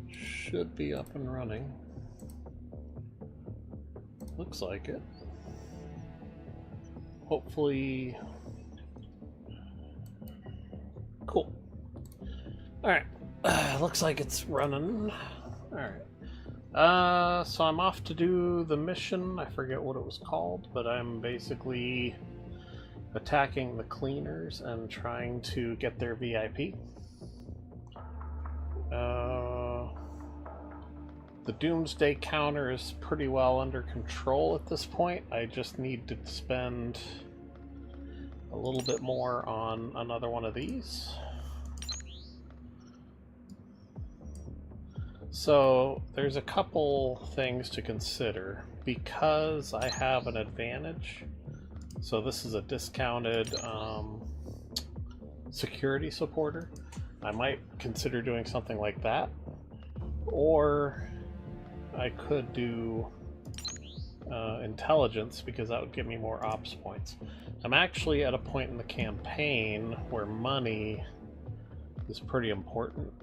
Should be up and running. Looks like it. Hopefully. Cool. Alright. Looks like it's running. Alright. So I'm off to do the mission. I forget what it was called, but I'm basically attacking the cleaners and trying to get their VIP. The Doomsday counter is pretty well under control at this point. I just need to spend a little bit more on another one of these. So there's a couple things to consider. Because I have an advantage, so this is a discounted security supporter, I might consider doing something like that. Or I could do intelligence, because that would give me more ops points. I'm actually at a point in the campaign where money is pretty important.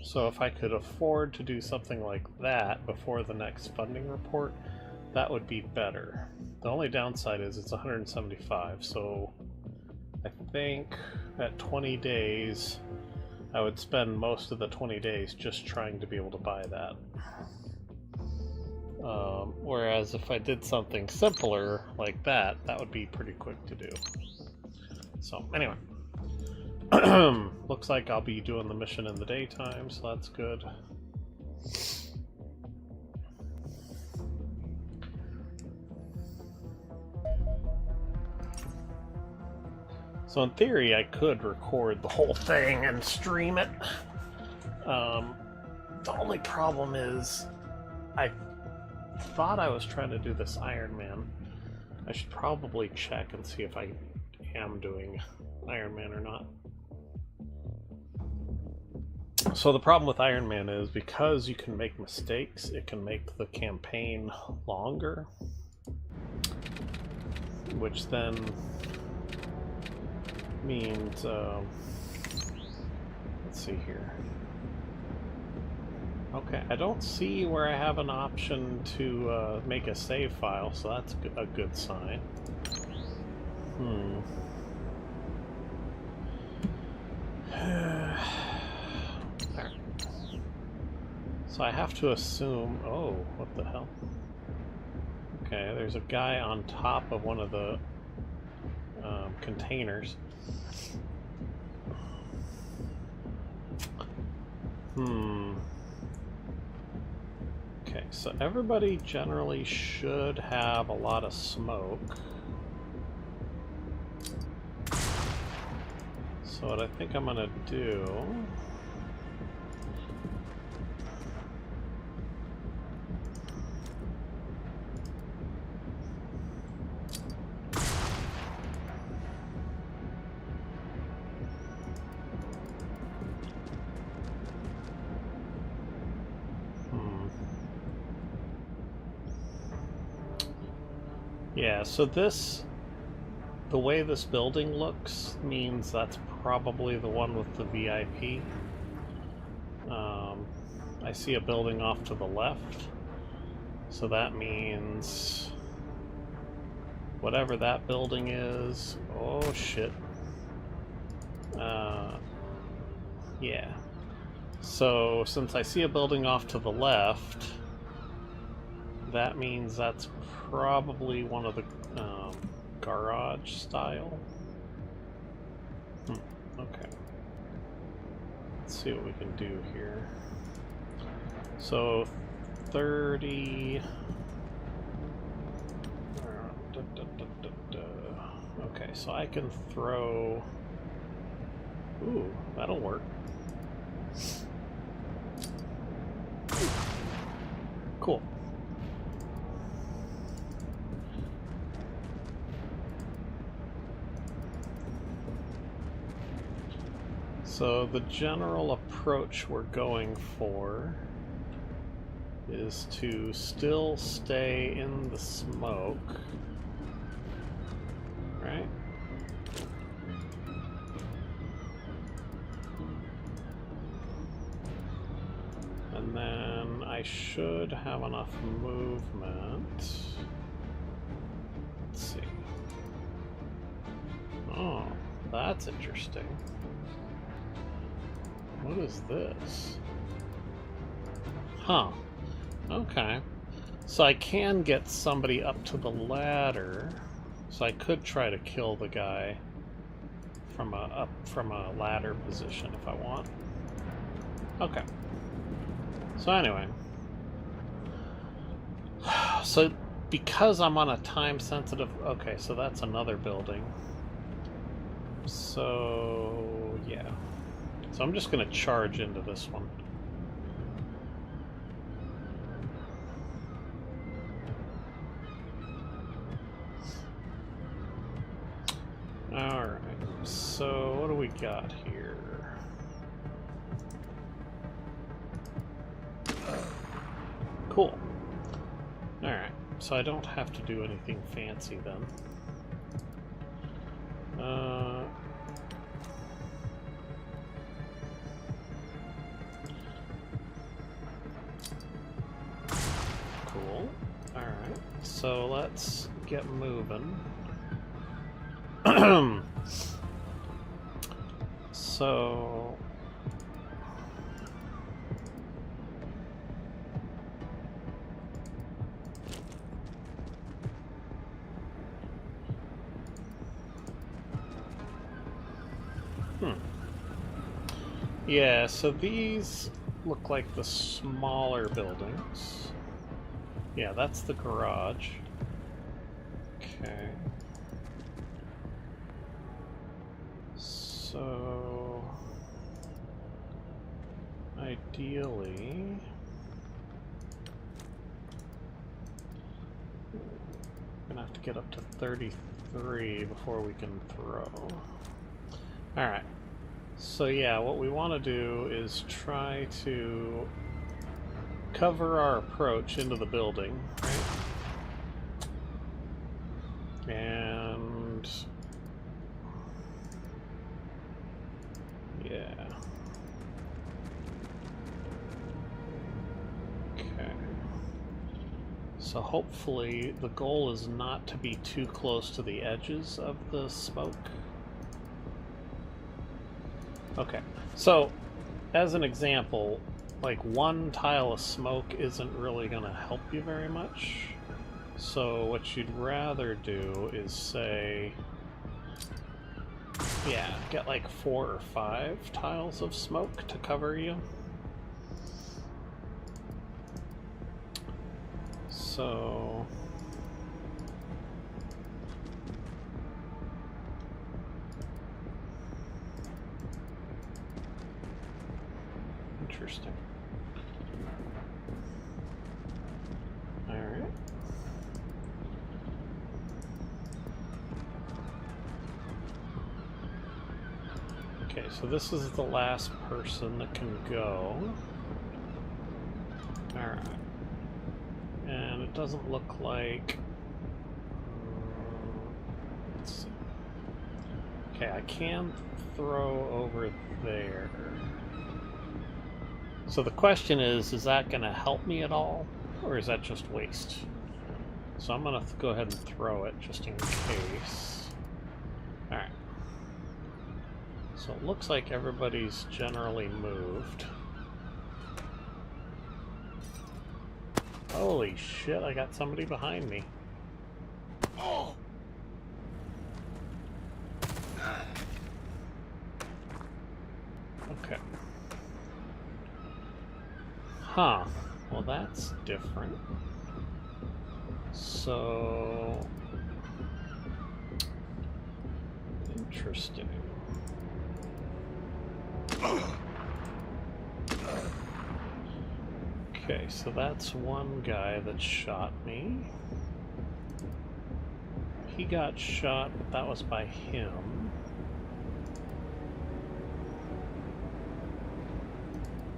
So if I could afford to do something like that before the next funding report, that would be better. The only downside is it's 175, so I think at 20 days I would spend most of the 20 days just trying to be able to buy that. Whereas if I did something simpler like that, that would be pretty quick to do. So anyway, looks like I'll be doing the mission in the daytime, so that's good. So in theory, I could record the whole thing and stream it. The only problem is I thought I was trying to do this Iron Man. I should probably check and see if I am doing Iron Man or not. So the problem with Iron Man is because you can make mistakes, it can make the campaign longer, which then means, let's see here. Okay, I don't see where I have an option to make a save file, so that's a good sign. Alright. So I have to assume... Oh, what the hell? Okay, there's a guy on top of one of the containers. Okay, so everybody generally should have a lot of smoke. So what I think I'm gonna do... Yeah, so this, the way this building looks means that's probably the one with the VIP. I see a building off to the left, so that means whatever that building is. Oh shit. Yeah. So since I see a building off to the left, that means that's probably one of the garage style. Okay. Let's see what we can do here. So 30. Okay, so I can throw. Ooh, that'll work. Cool. So the general approach we're going for is to still stay in the smoke, right? And then I should have enough movement. Let's see. Oh, that's interesting. What is this? Huh. Okay. So I can get somebody up to the ladder. So I could try to kill the guy from a ladder position if I want. Okay. So anyway. So because I'm on a time sensitive, okay, so that's another building. So yeah. So I'm just gonna charge into this one. Alright, so what do we got here? Cool. Alright, so I don't have to do anything fancy then. Cool. Alright, so let's get moving. So yeah, so these look like the smaller buildings. Yeah, that's the garage. Okay. So ideally, we're gonna have to get up to 33 before we can throw. Alright. So yeah, what we want to do is try to cover our approach into the building, right? And yeah. Okay. So hopefully the goal is not to be too close to the edges of the smoke. Okay, so as an example, like one tile of smoke isn't really going to help you very much. So what you'd rather do is say, yeah, get like 4 or 5 tiles of smoke to cover you. So interesting. All right. Okay, so this is the last person that can go. All right. And it doesn't look like... let's see. Okay, I can throw over there. So the question is that going to help me at all? Or is that just waste? So I'm going to go ahead and throw it just in case. Alright. So it looks like everybody's generally moved. Holy shit, I got somebody behind me. Oh! Okay. Huh. Well, that's different. So... interesting. Okay, so that's one guy that shot me. He got shot, but that was by him.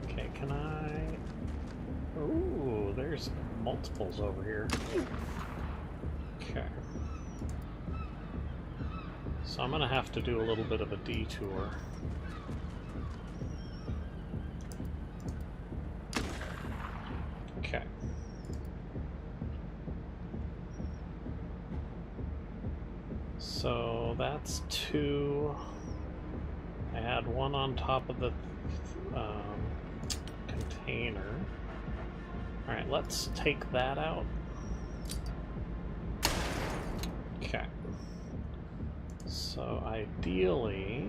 Okay, can I... ooh, there's multiples over here. Okay. So I'm gonna have to do a little bit of a detour. Okay. So that's 2. I had 1 on top of the container. Alright, let's take that out. Okay. So ideally,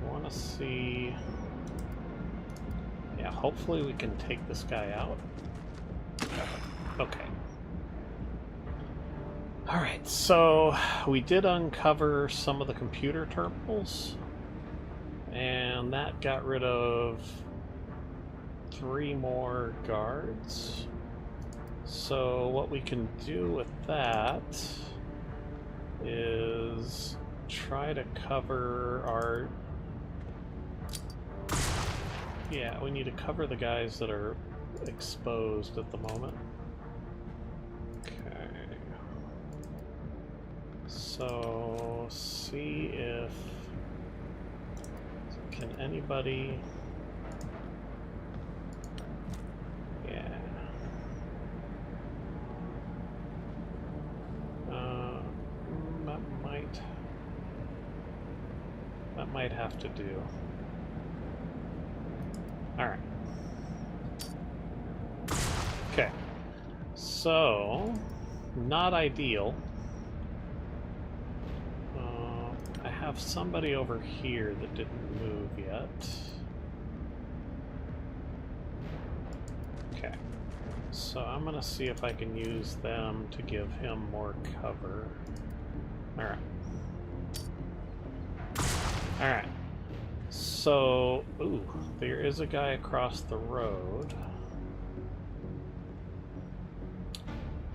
I want to see... Yeah, hopefully we can take this guy out. Okay. Alright, so we did uncover some of the computer terminals, and that got rid of 3 more guards. So what we can do with that is try to cover our... Yeah, we need to cover the guys that are exposed at the moment. Okay. So, see if... Can anybody... Yeah. That might have to do. Alright. Okay. So, not ideal. I have somebody over here that didn't move yet. Okay. So I'm gonna see if I can use them to give him more cover. Alright. Alright. So, ooh, there is a guy across the road.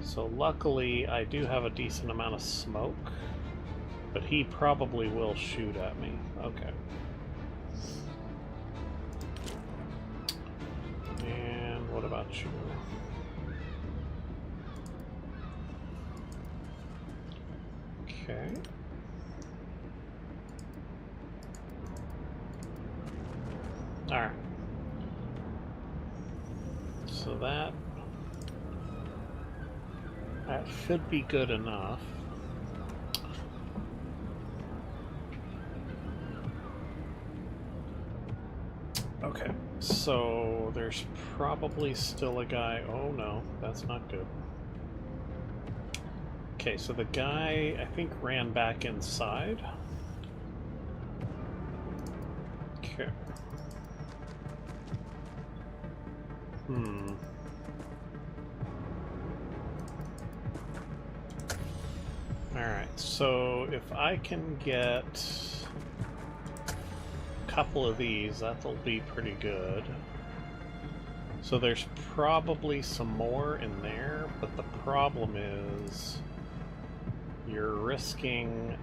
So luckily I do have a decent amount of smoke, but he probably will shoot at me. Okay. And what about you? Okay. Alright. So that should be good enough. Okay, so there's probably still a guy. Oh no, that's not good. Okay, so the guy, I think, ran back inside. Okay. Alright, so if I can get a couple of these, that'll be pretty good. So there's probably some more in there, but the problem is you're risking,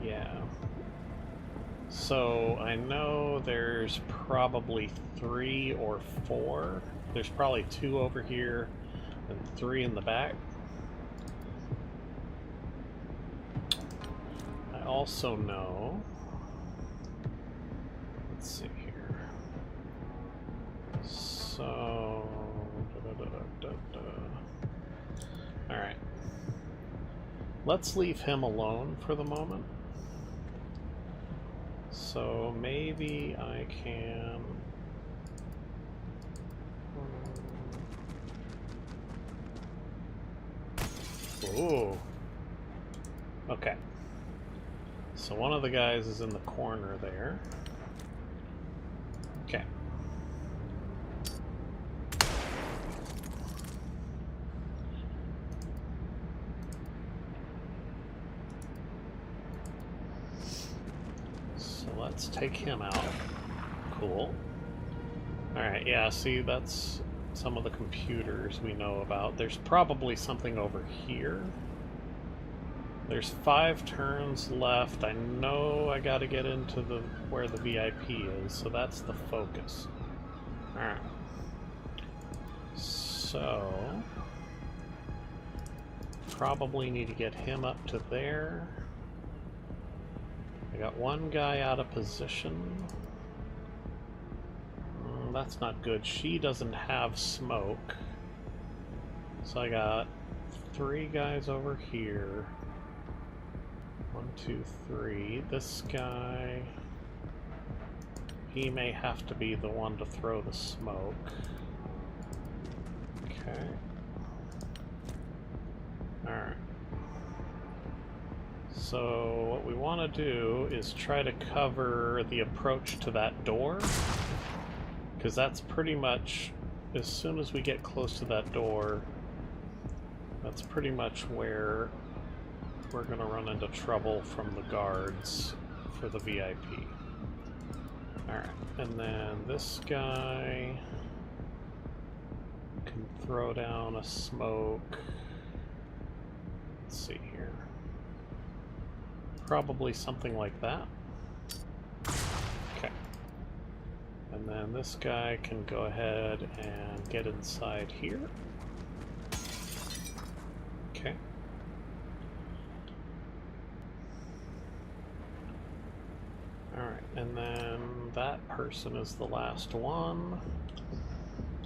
yeah. So I know there's probably 3 or 4. There's probably 2 over here and 3 in the back. I also know, let's see here. So, alright. Let's leave him alone for the moment. So maybe I can... Ooh. Okay. So one of the guys is in the corner there. Okay. So let's take him out. Cool. Alright, yeah, see, that's some of the computers we know about. There's probably something over here. There's 5 turns left. I know I gotta get into the where the VIP is, so that's the focus. Alright. So probably need to get him up to there. I got one guy out of position. That's not good. She doesn't have smoke. So I got 3 guys over here. 1, 2, 3. This guy... He may have to be the one to throw the smoke. Okay. Alright. So what we want to do is try to cover the approach to that door. Because that's pretty much, as soon as we get close to that door, that's pretty much where we're going to run into trouble from the guards for the VIP. Alright, and then this guy can throw down a smoke. Let's see here. Probably something like that. Okay. And then this guy can go ahead and get inside here. Okay. Alright, and then that person is the last one.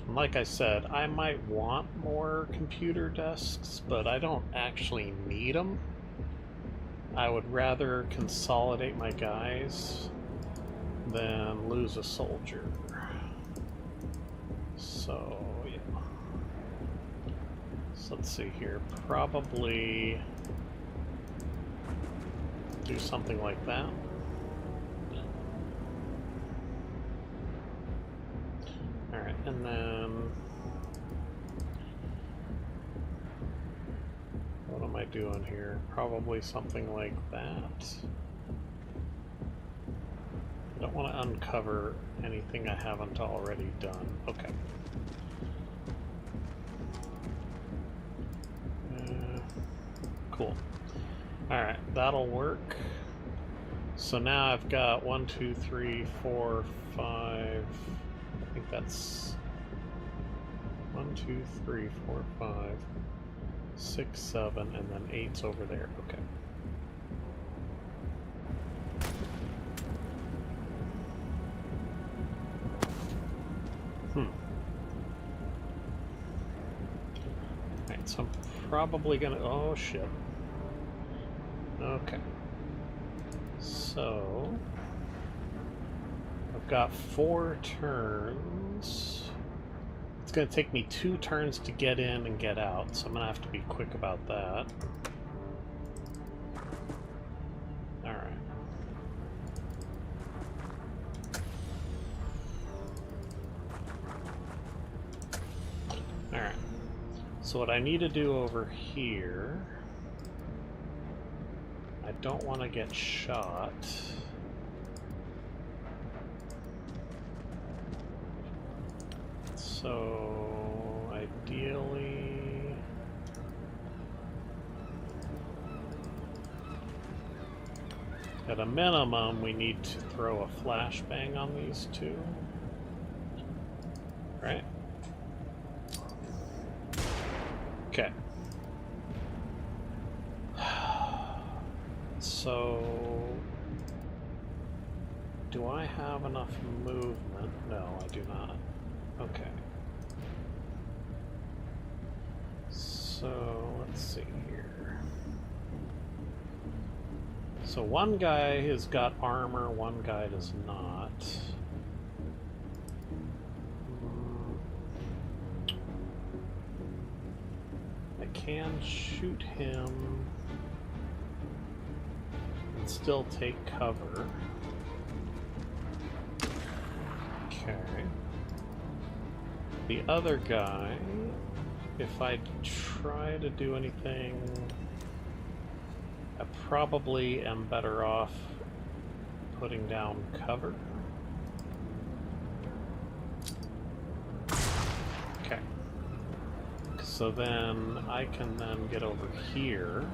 And like I said, I might want more computer desks, but I don't actually need them. I would rather consolidate my guys than lose a soldier. So, yeah. So let's see here. Probably do something like that. Alright, and then what am I doing here? Probably something like that. I don't want to uncover anything I haven't already done. Okay. Cool. Alright, that'll work. So now I've got 1, 2, 3, 4, 5. I think that's 1, 2, 3, 4, 5, 6, 7, and then 8's over there. Okay. Alright, so I'm probably gonna... Oh, shit. Okay. So... I've got 4 turns. It's going to take me 2 turns to get in and get out, so I'm going to have to be quick about that. Alright. Alright. So what I need to do over here... I don't want to get shot. So, ideally... At a minimum, we need to throw a flashbang on these 2. Right? Okay. So... Do I have enough movement? No, I do not. Okay. So, let's see here. So one guy has got armor, one guy does not. I can shoot him and still take cover. Okay. The other guy, if I try to do anything, I probably am better off putting down cover. Okay. So then I can then get over here,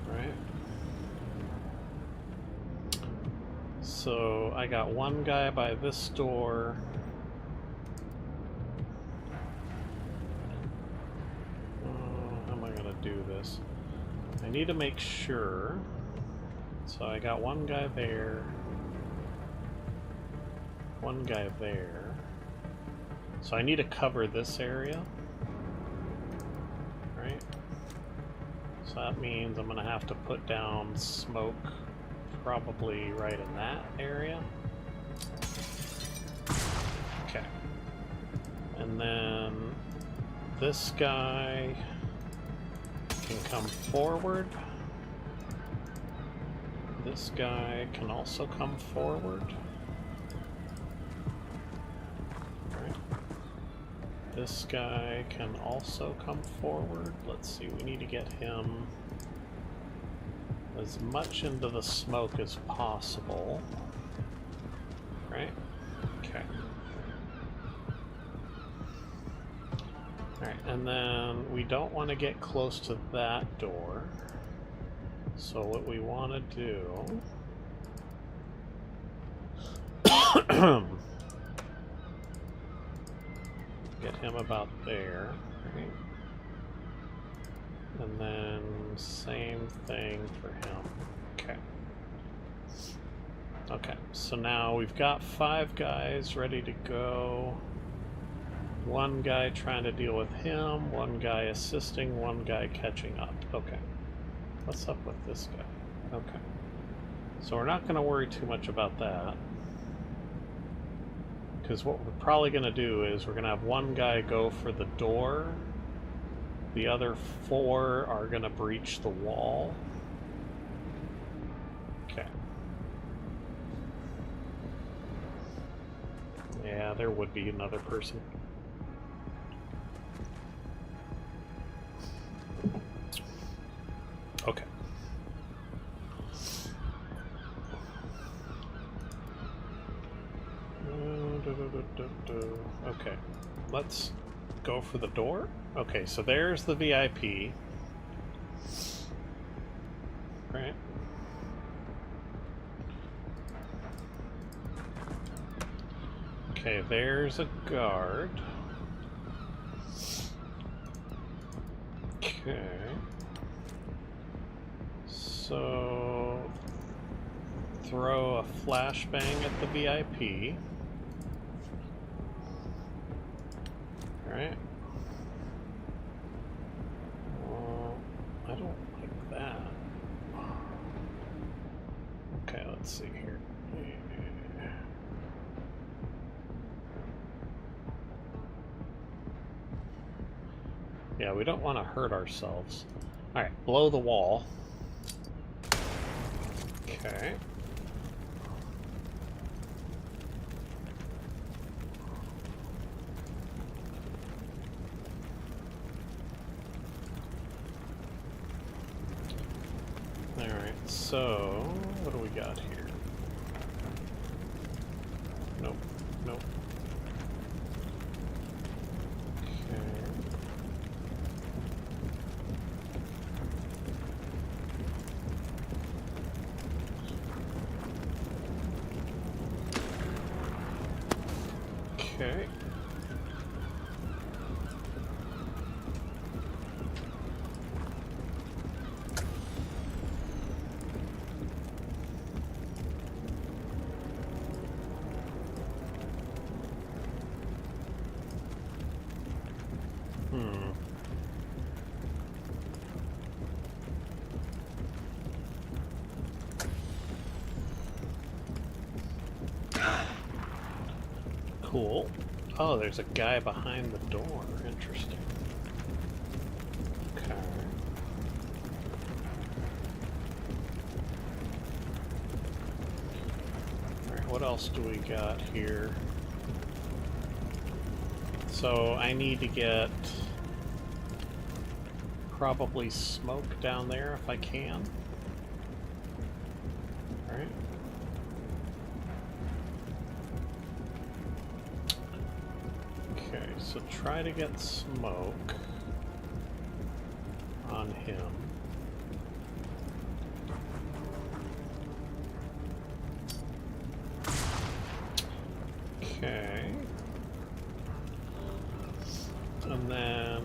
right? So I got one guy by this door. How am I gonna do this? I need to make sure. So I got one guy there. One guy there. So I need to cover this area. Right? So that means I'm going to have to put down smoke probably right in that area. Okay. And then this guy can come forward. This guy can also come forward. Alright. This guy can also come forward. Let's see, we need to get him as much into the smoke as possible. Right? Okay. Alright, and then we don't want to get close to that door. So what we want to do... get him about there, right? And then same thing for him. Okay. Okay, so now we've got 5 guys ready to go. 1 guy trying to deal with him, 1 guy assisting, 1 guy catching up. Okay. What's up with this guy? Okay. So we're not going to worry too much about that. Because what we're probably going to do is we're going to have 1 guy go for the door. The other 4 are going to breach the wall. Okay. Yeah, there would be another person. Okay. Okay, let's go for the door. Okay, so there's the VIP. Right. Okay, there's a guard. Okay. So throw a flashbang at the VIP. Alright. Well, I don't like that. Okay, let's see here. Yeah, we don't want to hurt ourselves. Alright, blow the wall. Okay. Alright, so what do we got here? Nope, nope. Okay. Cool. Oh, there's a guy behind the door. Interesting. Okay. Alright, what else do we got here? So I need to get probably smoke down there if I can. Alright. Okay, so try to get smoke on him. Okay. And then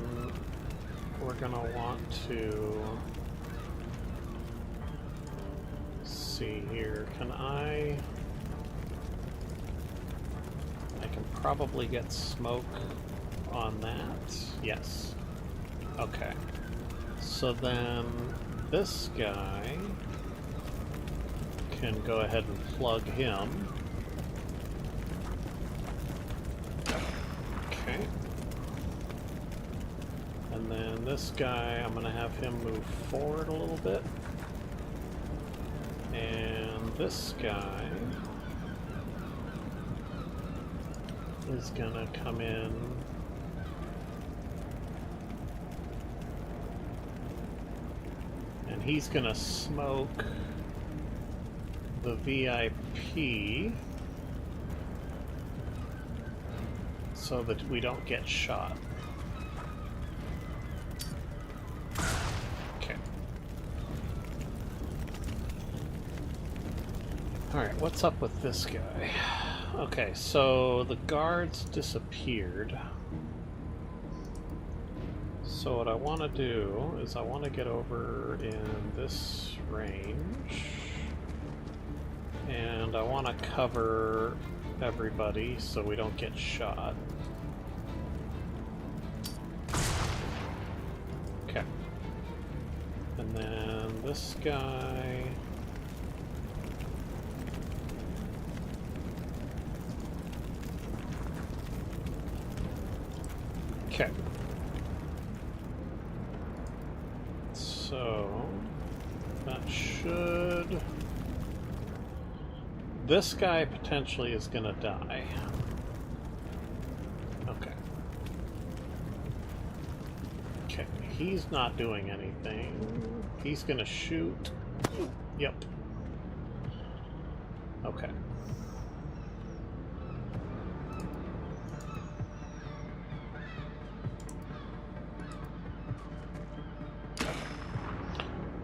we're gonna want to see here. Can I I can probably get smoke on that. Yes. Okay. So then this guy can go ahead and plug him. Okay. And then this guy, I'm going to have him move forward a little bit. And this guy is going to come in and he's going to smoke the VIP so that we don't get shot. Okay. Alright, what's up with this guy? Okay, so the guards disappeared. So what I want to do is I want to get over in this range. And I want to cover everybody so we don't get shot. Okay. And then this guy... Okay. So that should... This guy potentially is gonna die. Okay. Okay, he's not doing anything. He's gonna shoot. Yep. Okay.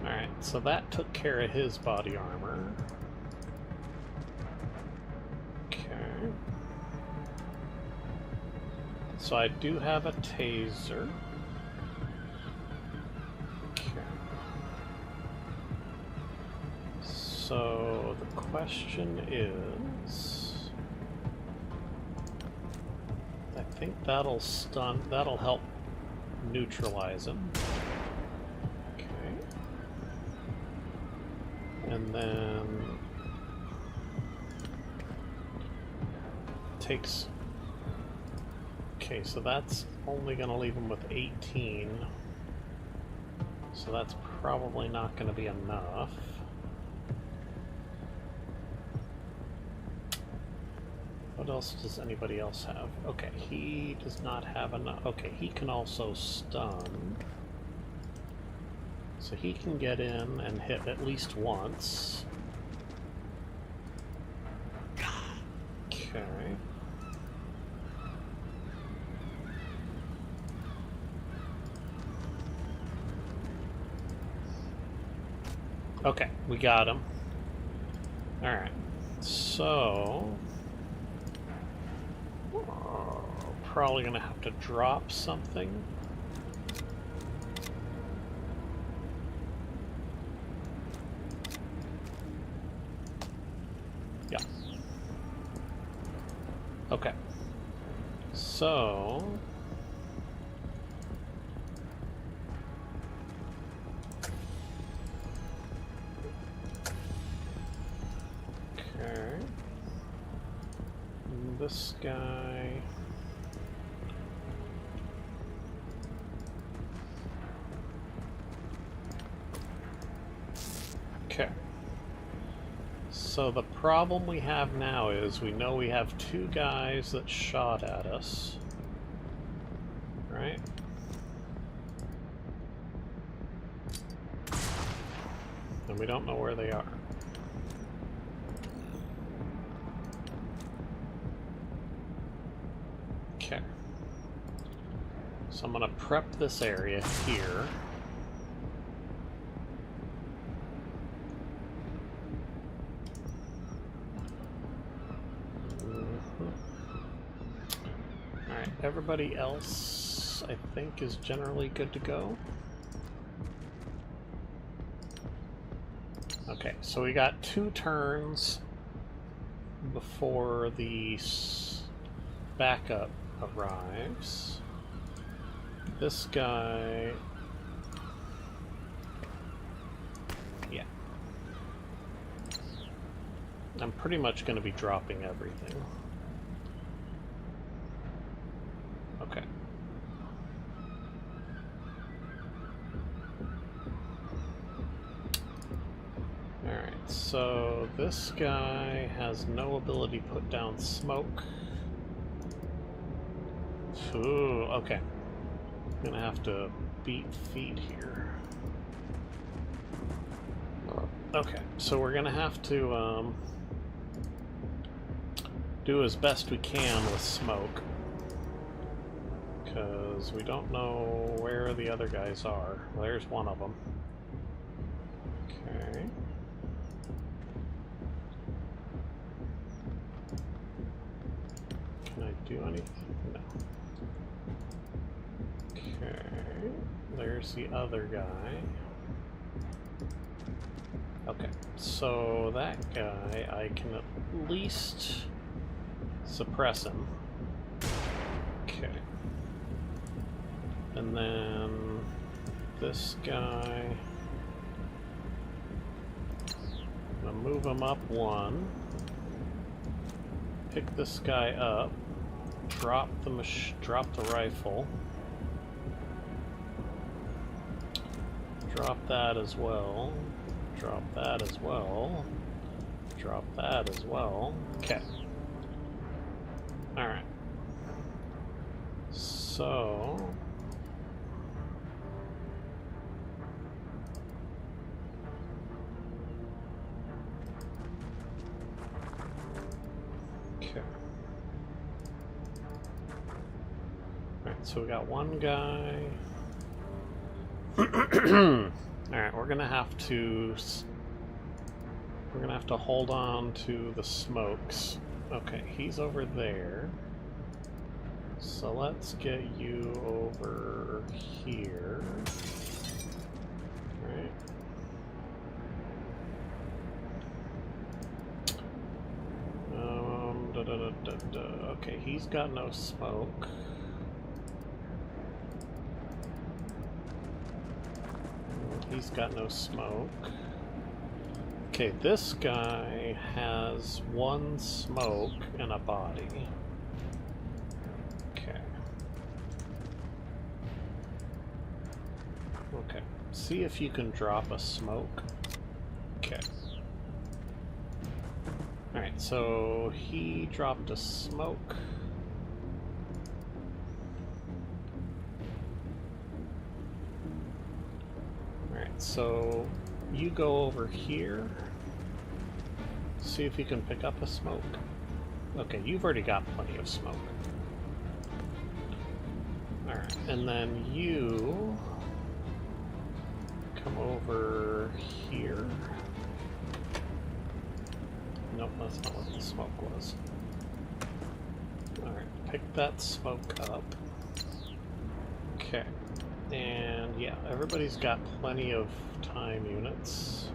Alright, so that took care of his body armor. So I do have a taser. Okay. So the question is, I think that'll help neutralize him. Okay. And then takes... Okay, so that's only going to leave him with 18. So that's probably not going to be enough. What else does anybody else have? Okay, he does not have enough. Okay, he can also stun. So he can get in and hit at least once. Okay. Okay, we got him. Alright, so... probably gonna have to drop something. Yeah. Okay. So... this guy... Okay. So the problem we have now is we know we have two guys that shot at us. Right? And we don't know where they are. Okay. So I'm going to prep this area here. Alright, everybody else I think is generally good to go. Okay, so we got 2 turns before the backup arrives. This guy... Yeah. I'm pretty much going to be dropping everything. Okay. Alright, so this guy has no ability to put down smoke. Ooh, okay. I'm gonna have to beat feet here. Okay, so we're gonna have to do as best we can with smoke, because we don't know where the other guys are. Well, there's one of them. Okay. Can I do anything? No. Okay, there's the other guy. Okay, so that guy, I can at least suppress him. Okay. And then this guy, I'm gonna move him up one, pick this guy up, drop the rifle, drop that as well, drop that as well, drop that as well. Okay. Alright. So... Okay. Alright, so we got one guy. Alright, we're gonna have to hold on to the smokes. Okay, he's over there. So let's get you over here. Right. Okay, he's got no smoke. He's got no smoke. Okay, this guy has one smoke and a body. Okay. Okay. See if you can drop a smoke. Okay. Alright, so he dropped a smoke. Alright, so you go over here. See if you can pick up a smoke. Okay, you've already got plenty of smoke. Alright, and then you come over here. Nope, that's not what the smoke was. Alright, pick that smoke up. Okay. And yeah, everybody's got plenty of time units.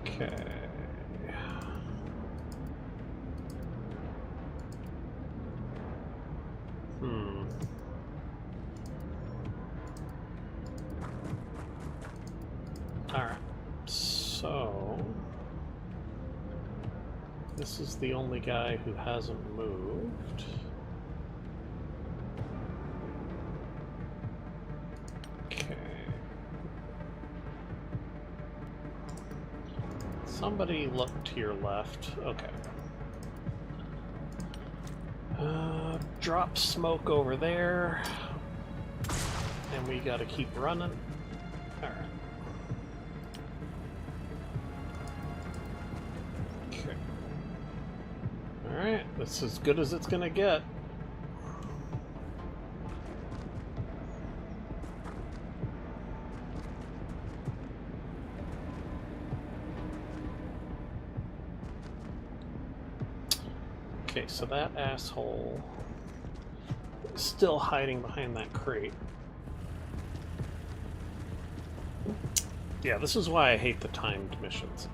Okay. Alright, so this is the only guy who hasn't moved. Okay. Somebody look to your left. Okay. Drop smoke over there. And we gotta keep running. Alright. Okay. Alright, this is as good as it's gonna get. Okay, so that asshole is still hiding behind that crate. Yeah, this is why I hate the timed missions.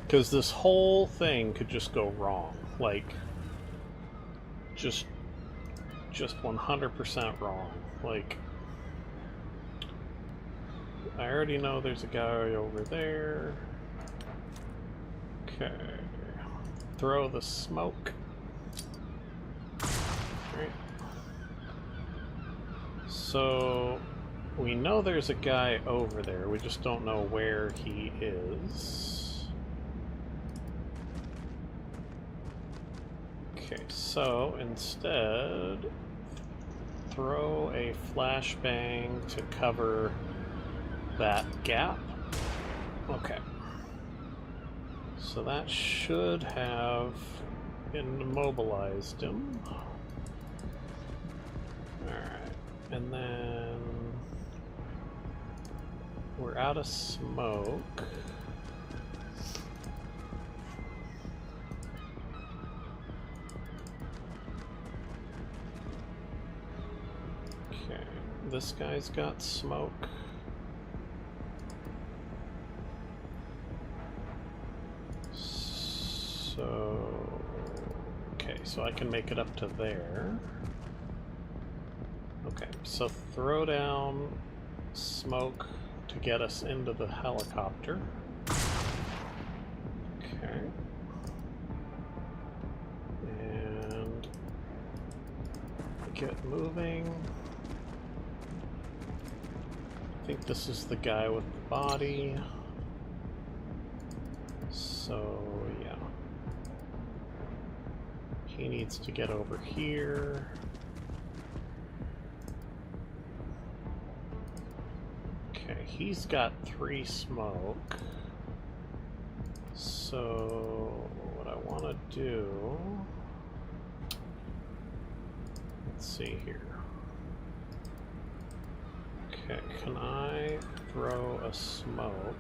Because this whole thing could just go wrong. Like, just 100% wrong. Like, I already know there's a guy over there. Okay. Throw the smoke. Right. So, we know there's a guy over there. We just don't know where he is. Okay, so instead, throw a flashbang to cover that gap. Okay. So that should have immobilized him. Alright. And then we're out of smoke. Okay. This guy's got smoke. Okay, so I can make it up to there. Okay, so throw down smoke to get us into the helicopter. Okay. And get moving. I think this is the guy with the body. So, yeah. He needs to get over here. Okay, he's got 3 smoke. So, what I want to do... Let's see here. Okay, can I throw a smoke?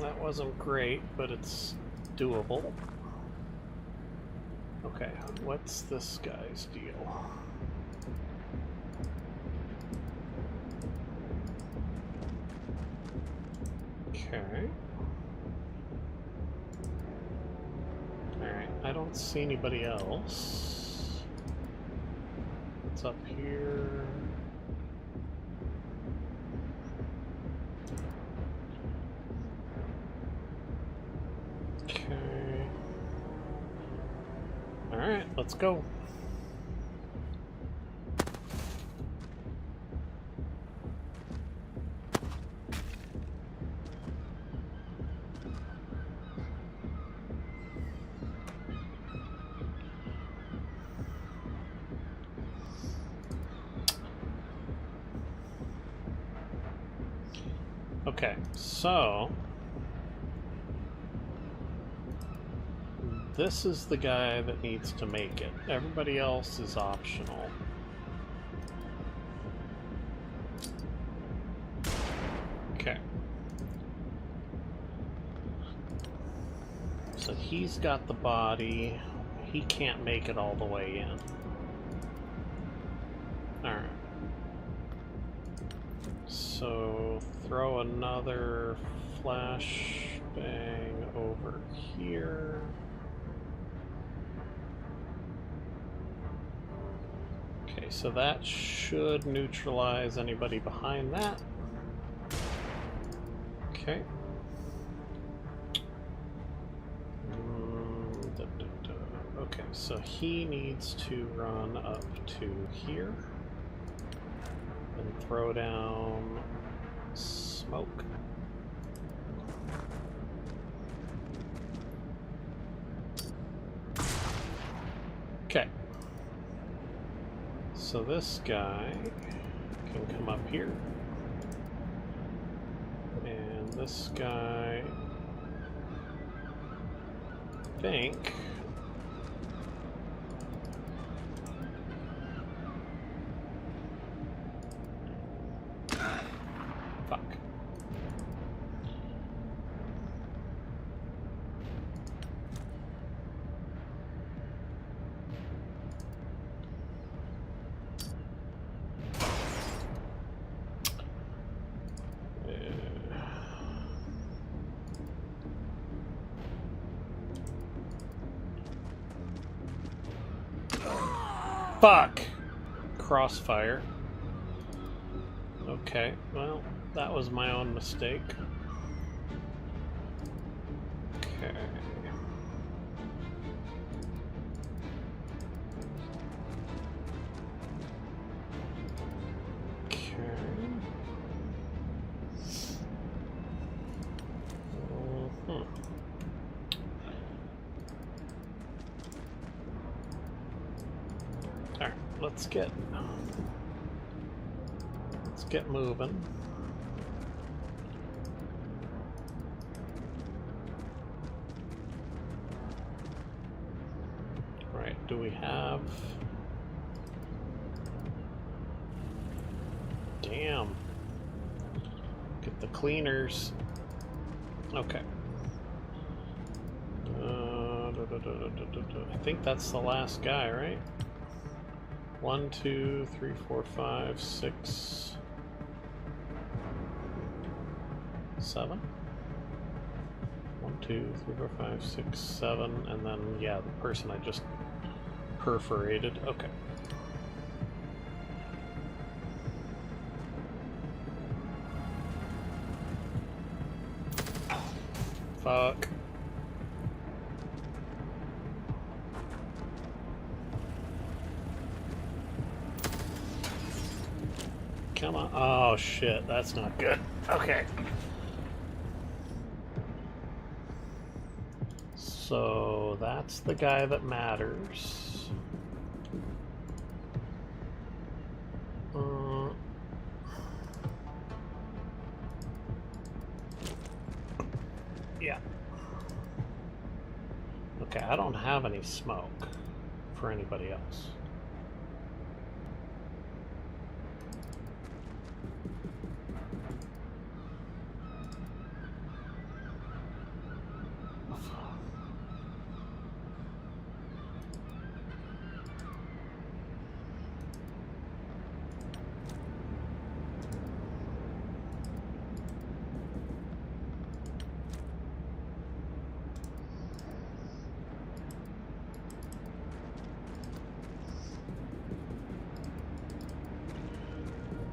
That wasn't great, but it's doable. Okay, what's this guy's deal? Okay. Alright, I don't see anybody else. What's up here? Okay. Alright, let's go. Okay, so this is the guy that needs to make it. Everybody else is optional. Okay. So he's got the body. He can't make it all the way in. Alright. So throw another flashbang over here. Okay, so that should neutralize anybody behind that. Okay. Okay, so he needs to run up to here and throw down smoke. Okay. So this guy can come up here. And this guy, I think, fuck. Fuck! Crossfire. Okay, well, that was my own mistake. Okay. Alright, let's get moving. Right, do we have... Damn. Get the cleaners. Okay. I think that's the last guy, right? 1, 2, 3, 4, 5, 6, 7. 1, 2, 3, 4, 5, 6, 7, and then, yeah, the person I just perforated. Okay. Fuck. Come on. Oh shit, that's not good. Okay. So that's the guy that matters. Yeah. Okay, I don't have any smoke for anybody else.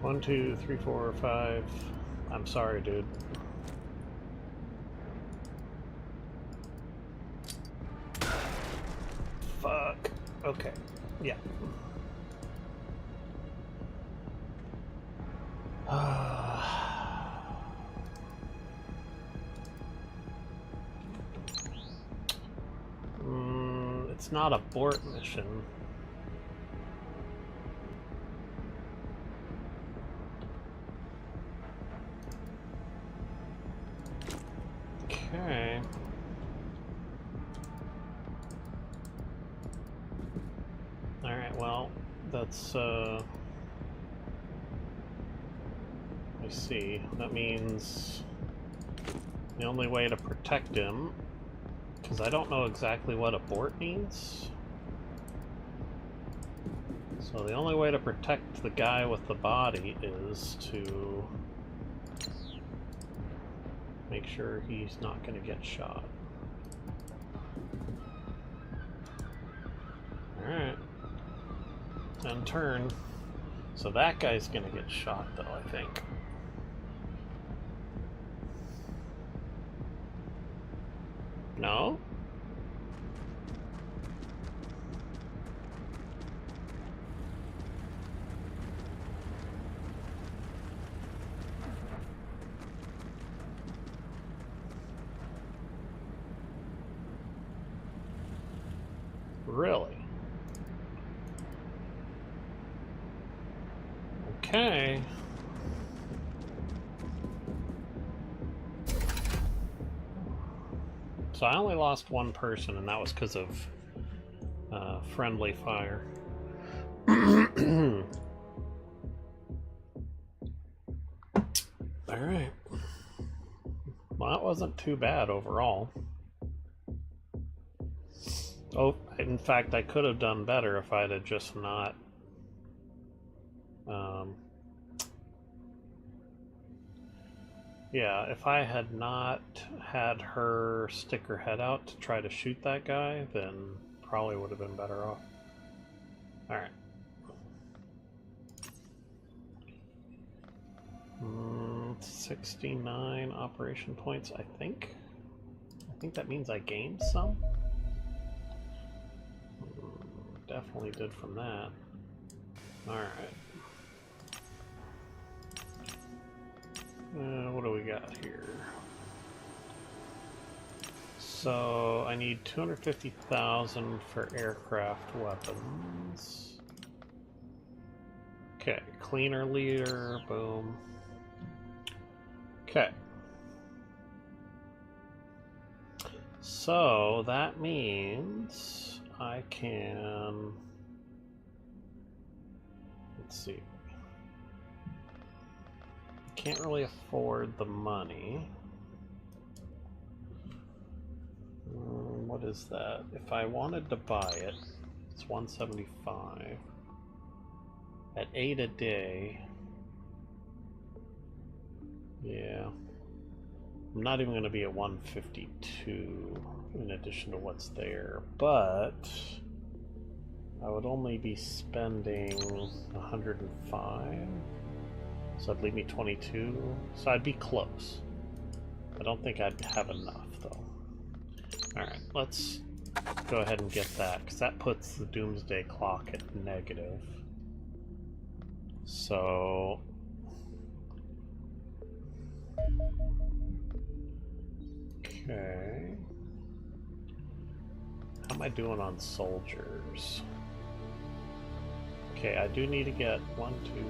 One, 2, 3, 4, 5. I'm sorry, dude. Fuck. Okay. Yeah. It's not a abort mission. Okay. Alright, well, that's, I see. That means the only way to protect him, because I don't know exactly what abort means. So the only way to protect the guy with the body is to make sure he's not going to get shot. Alright. And turn. So that guy's going to get shot, though, I think. No? Really? Okay. So I only lost one person, and that was because of friendly fire. Alright. Well, that wasn't too bad overall. Oh, in fact, I could have done better if I'd have just not... yeah, if I had not had her stick her head out to try to shoot that guy, then probably would have been better off. Alright. 69 operation points, I think. I think that means I gained some. Definitely did from that. Alright. What do we got here? So I need 250,000 for aircraft weapons. Okay, cleaner leader, boom. Okay. So that means I can, let's see. Can't really afford the money. What is that? If I wanted to buy it, it's 175 at 8 a day. Yeah, I'm not even going to be at 152 in addition to what's there, but I would only be spending 105, so that'd leave me 22, so I'd be close. I don't think I'd have enough though. Alright, let's go ahead and get that, because that puts the doomsday clock at negative. So okay. How am I doing on soldiers? Okay, I do need to get 1, 2, 3,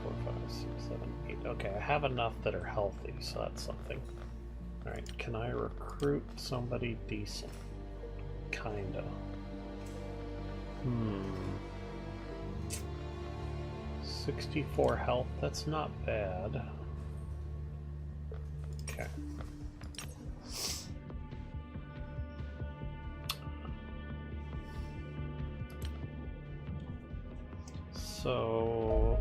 4, 5, 6, 7, 8. Okay, I have enough that are healthy, so that's something. Alright, can I recruit somebody decent? Kinda. 64 health, that's not bad. Okay. So,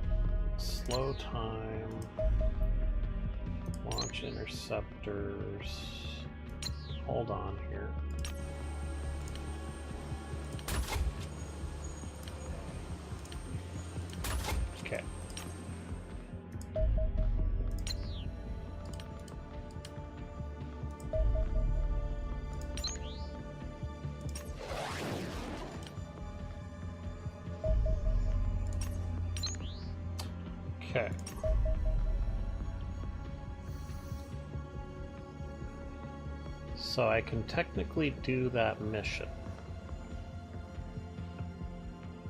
slow time, launch interceptors, hold on here. Okay. Okay. So I can technically do that mission.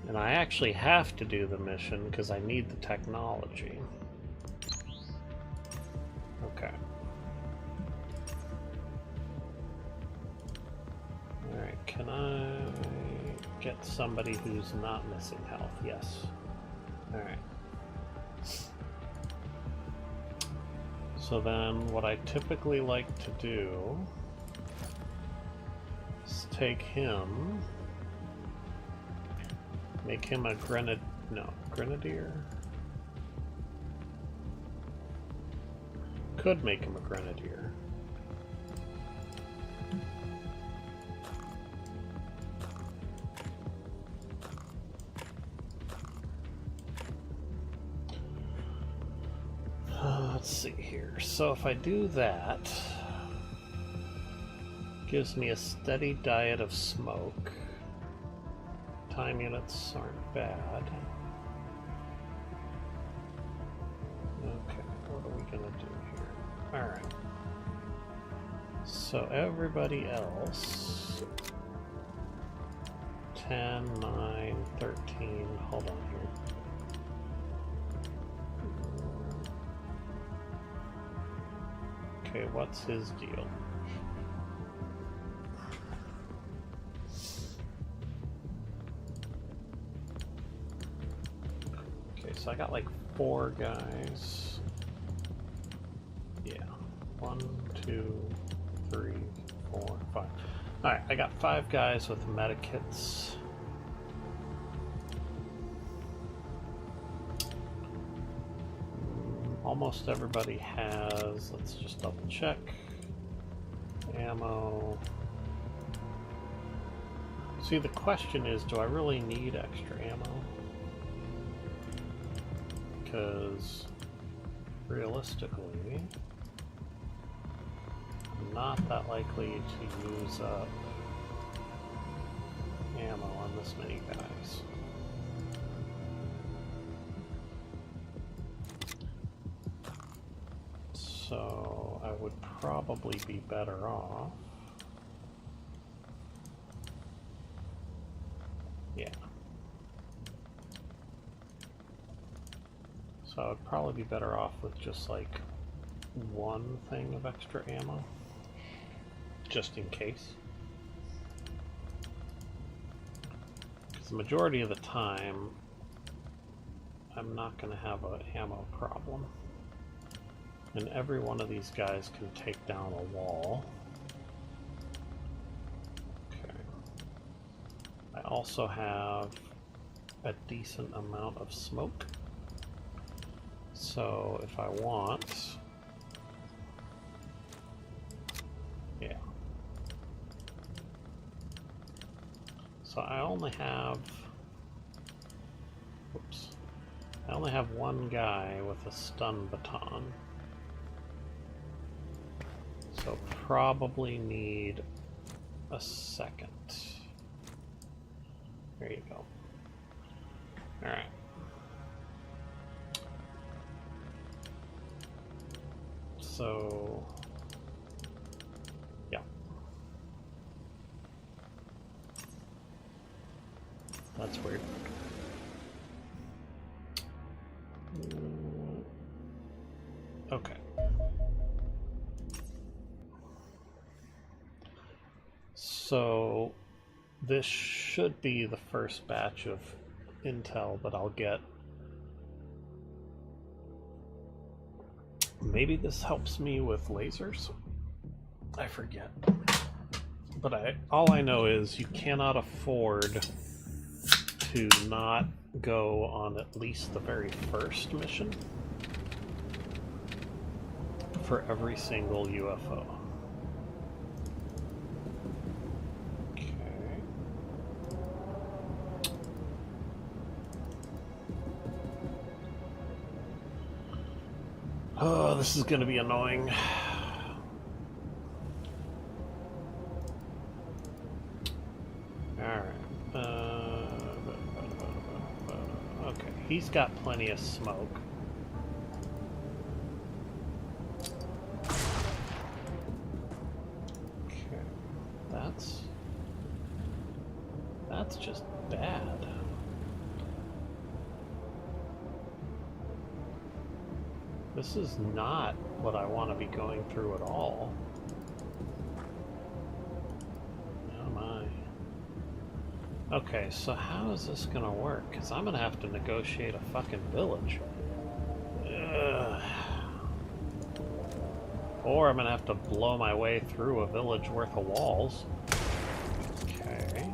And I actually have to do the mission because I need the technology. Okay. Alright, can I get somebody who's not missing health? Yes. Alright. So then what I typically like to do is take him, make him a grenadier? Could make him a grenadier. Let's see here. So if I do that, gives me a steady diet of smoke. Time units aren't bad. Okay, what are we gonna do here? Alright. So everybody else, 10, 9, 13, hold on here. Okay, what's his deal? Okay, so I got like 4 guys. Yeah. 1, 2, 3, 4, 5. Alright, I got 5 guys with medikits. Almost everybody has, let's just double check, ammo. See, the question is, do I really need extra ammo? Because realistically, not that likely to use up ammo on this many guys. So I would probably be better off. Yeah. So I'd probably be better off with just like one thing of extra ammo, just in case. Because the majority of the time, I'm not going to have an ammo problem. And every one of these guys can take down a wall. Okay. I also have a decent amount of smoke. So if I want... Yeah. So I only have... Whoops. I only have one guy with a stun baton. So probably need a second. There you go. Alright. So... yeah. That's weird. Okay. So this should be the first batch of intel that I'll get. Maybe this helps me with lasers? I forget. But all I know is you cannot afford to not go on at least the very first mission for every single UFO. Oh, this is going to be annoying. Alright. Okay, he's got plenty of smoke. Okay, that's just bad. This is not what I want to be going through at all. Oh my. Okay, so how is this gonna work? Because I'm gonna have to negotiate a fucking village. Ugh. Or I'm gonna have to blow my way through a village worth of walls. Okay.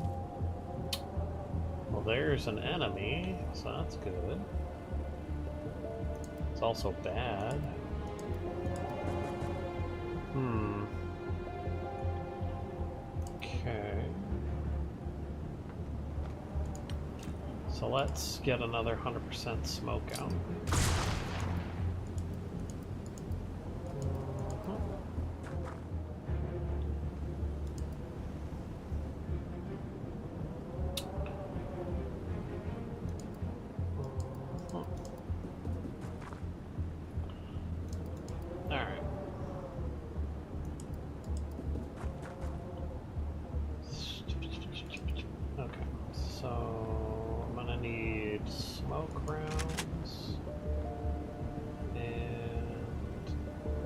Well, there's an enemy, so that's good. It's also bad. Okay. So let's get another 100% smoke out.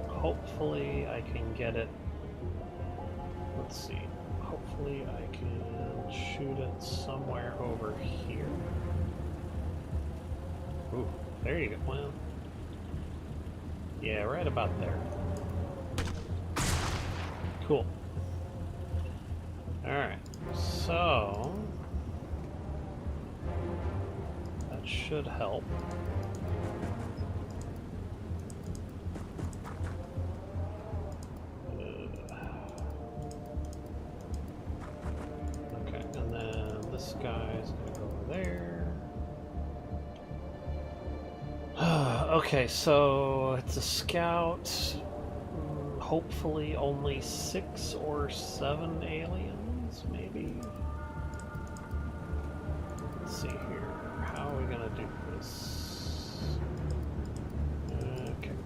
Hopefully I can get it. Let's see. Hopefully I can shoot it somewhere over here. Ooh, there you go. Well, yeah, right about there. Cool. Alright, so that should help. Okay, so it's a scout. hopefully only 6 or 7 aliens, maybe. Let's see here. How are we gonna do this? Okay.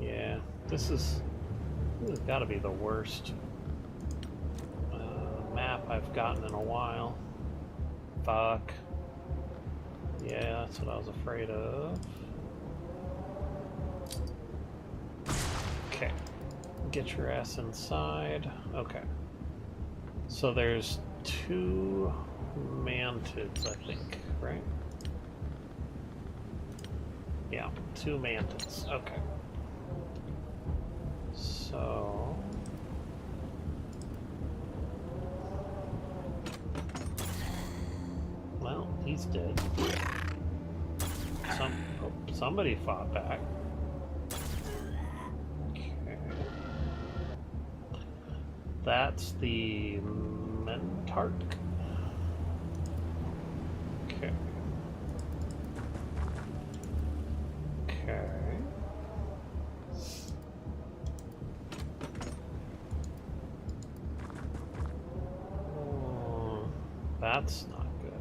Yeah, this has got to be the worst map I've gotten in a while. Fuck. Yeah, that's what I was afraid of. Okay. Get your ass inside. Okay. So there's 2 mantids, I think, right? Yeah, 2 mantids. Okay. So... well, he's dead. Somebody fought back. Okay. That's the Mentark. Okay. Okay. That's not good.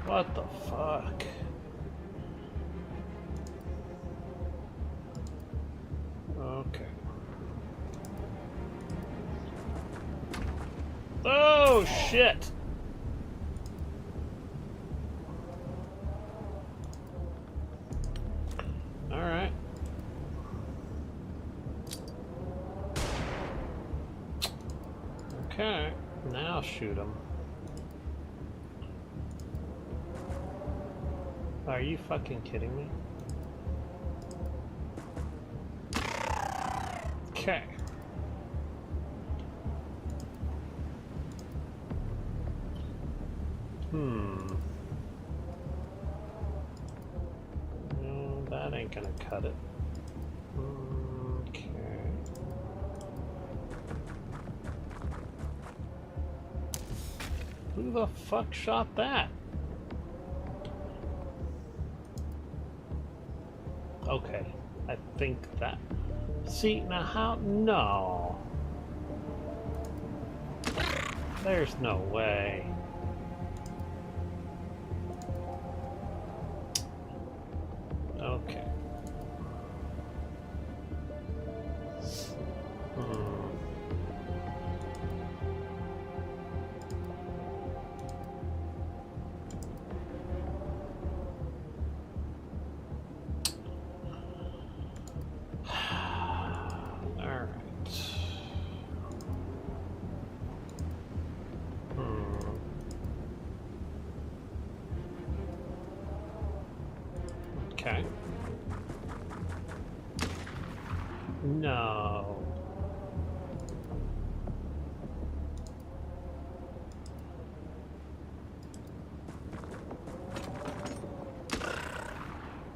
What the fuck? Okay. Oh shit! Alright. Okay, now shoot him. Are you fucking kidding me? Okay. No, that ain't gonna cut it. Okay. Who the fuck shot that? Okay, I think that... see, now how... no. There's no way. Okay. Okay. No.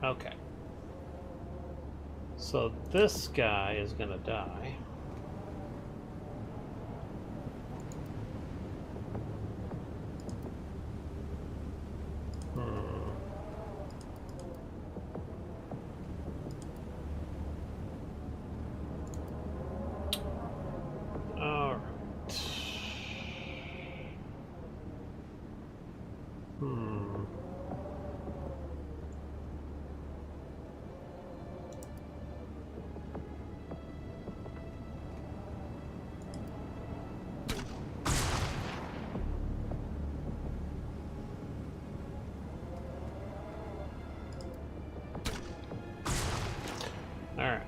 Okay. So this guy is gonna die. Alright.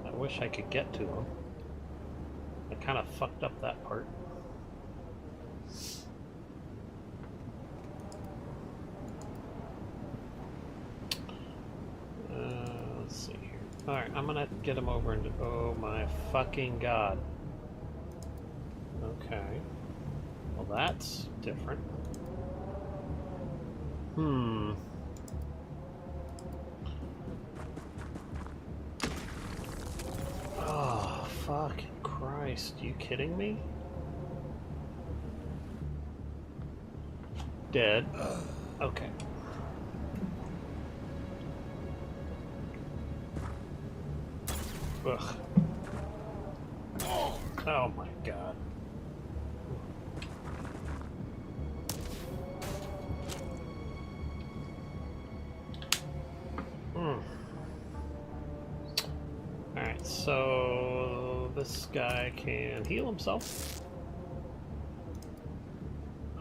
I wish I could get to him. I kind of fucked up that part. Let's see here. Alright, I'm gonna get him over into... oh my fucking god. Okay. Well, that's different. Oh, Christ, you kidding me? Dead. Okay. Ugh. Oh my god. Alright, so this guy can heal himself.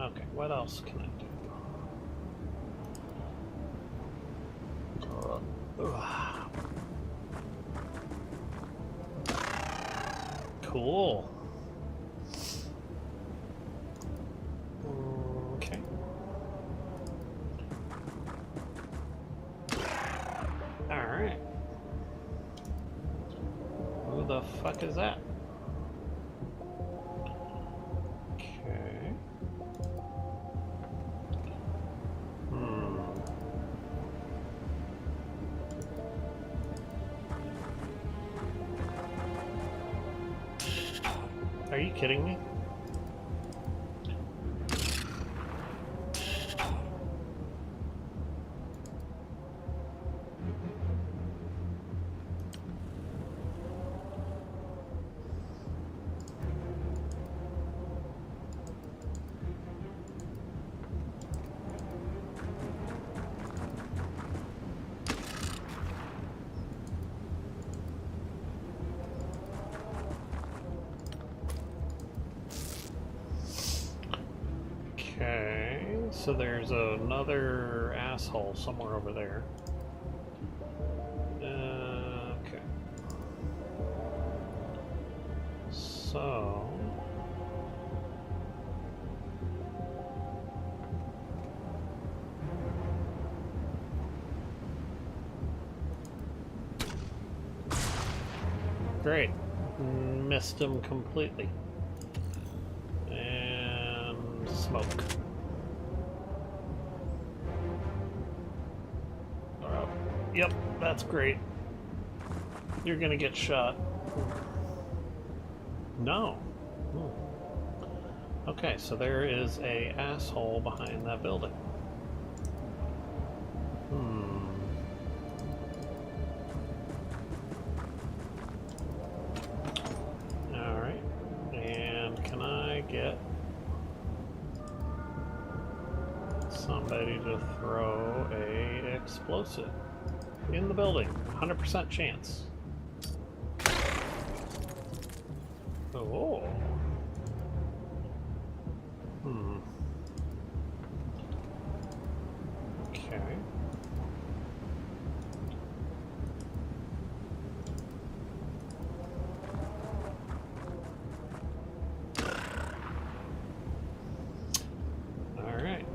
Okay, what else can I do? Cool. Okay. Alright. Who the fuck is that? Okay. Are you kidding me? Okay, so there's another asshole somewhere over there. Okay. So... Great. Missed him completely. And smoke. Yep, that's great. You're gonna get shot. No. Okay, so there is a asshole behind that building. Alright. And can I get somebody to throw a explosive in the building? 100% chance. Oh. Okay. All right.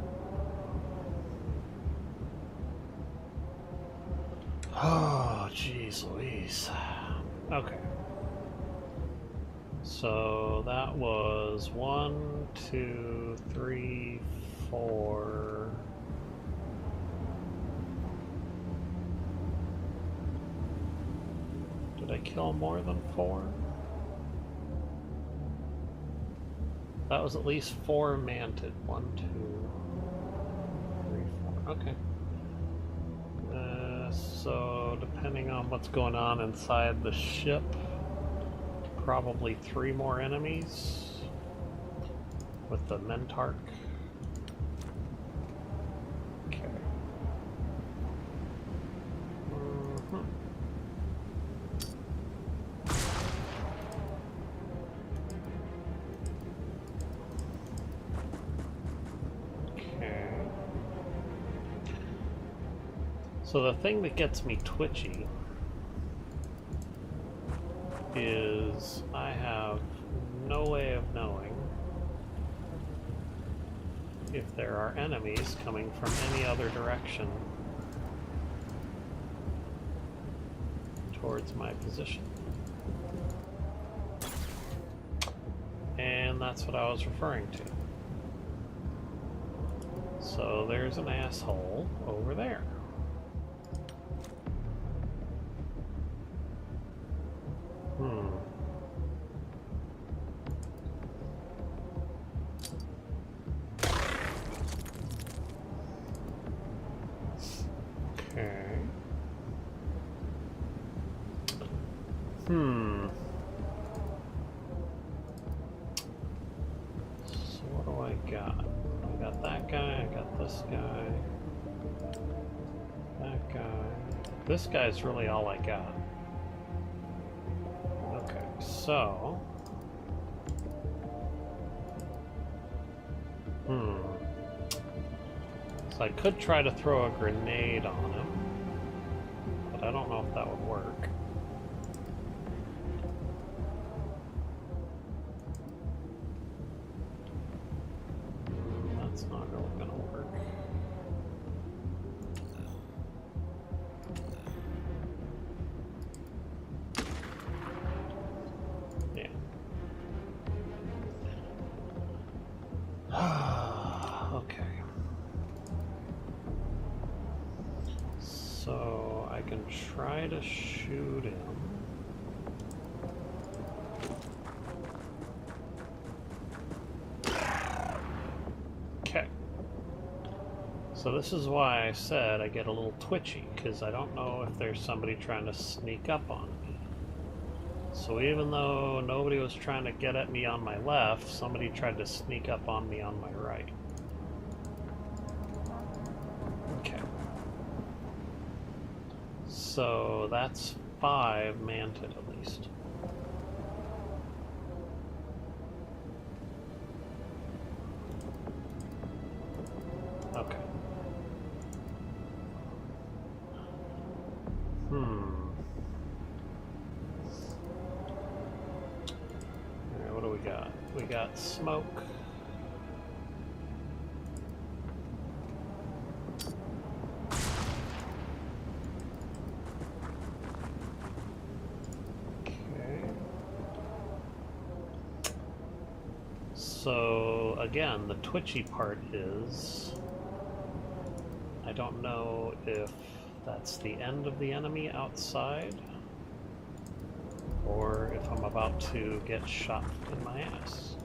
Oh, jeez Louise. Okay. So that was 1, 2, 3, 4. Did I kill more than 4? That was at least 4 manted. 1, 2, 3, 4. Okay. So depending on what's going on inside the ship, probably 3 more enemies with the Mentark. Okay. Okay. So the thing that gets me twitchy is I have no way of knowing if there are enemies coming from any other direction towards my position. And that's what I was referring to. So there's an asshole over there. Okay. So what do I got? I got that guy, I got this guy. That guy. This guy's really all I got. Okay, so... So I could try to throw a grenade on him, but I don't know if that would work. That's not really gonna work. Yeah. Okay. So I can try to shoot him. Okay. So this is why I said I get a little twitchy, because I don't know if there's somebody trying to sneak up on me. So even though nobody was trying to get at me on my left, somebody tried to sneak up on me on my right. Okay. So that's 5 manted at least. Okay. Alright, what do we got? We got smoke. So again, the twitchy part is I don't know if that's the end of the enemy outside or if I'm about to get shot in my ass.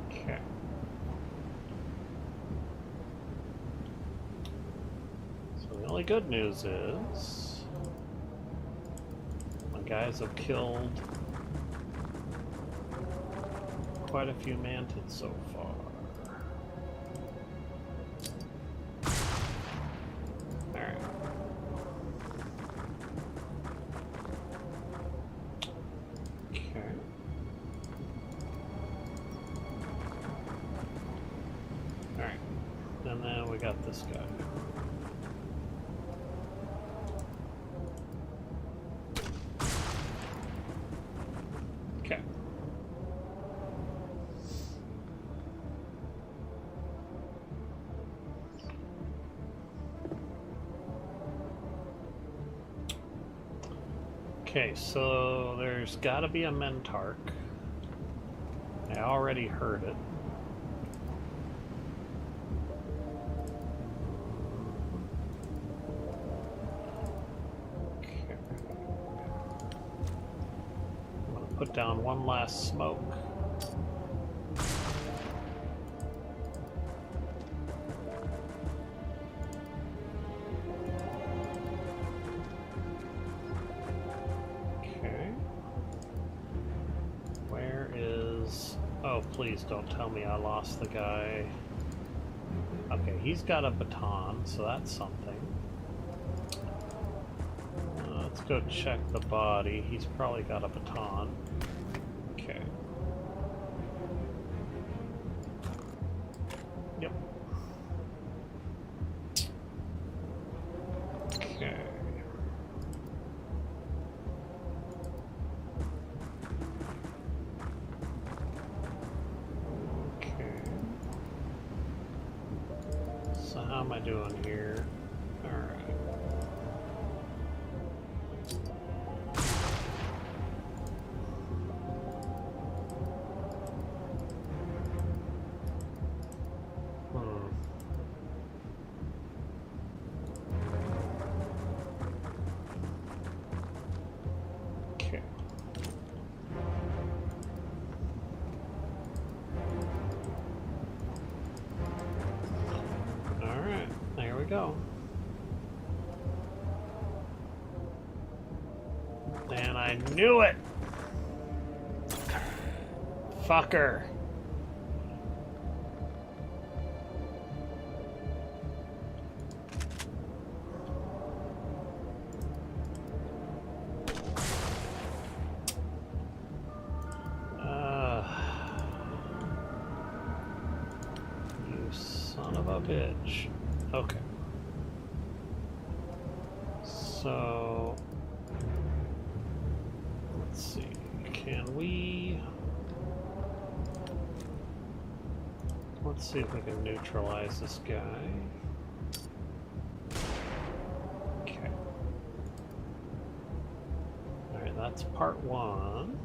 Okay. So the only good news is guys have killed quite a few manted so far. Alright. Okay. Alright. And then we got this guy. Okay, so there's got to be a Mentark. I already heard it. Okay. I'm going to put down one last smoke. Oh, please don't tell me I lost the guy. Okay, he's got a baton, so that's something. Let's go check the body. He's probably got a baton. Okay. Yep. Okay. How am I doing here? Alright. Okay. go. And I knew it! Fucker. You son of a bitch. Okay. So... let's see. Can we... let's see if we can neutralize this guy. Okay. Alright, that's part one.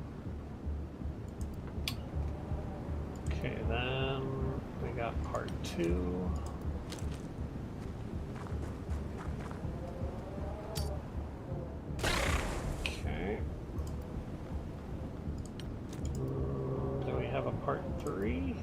Okay, then we got part two. Okay. Do we have a part three?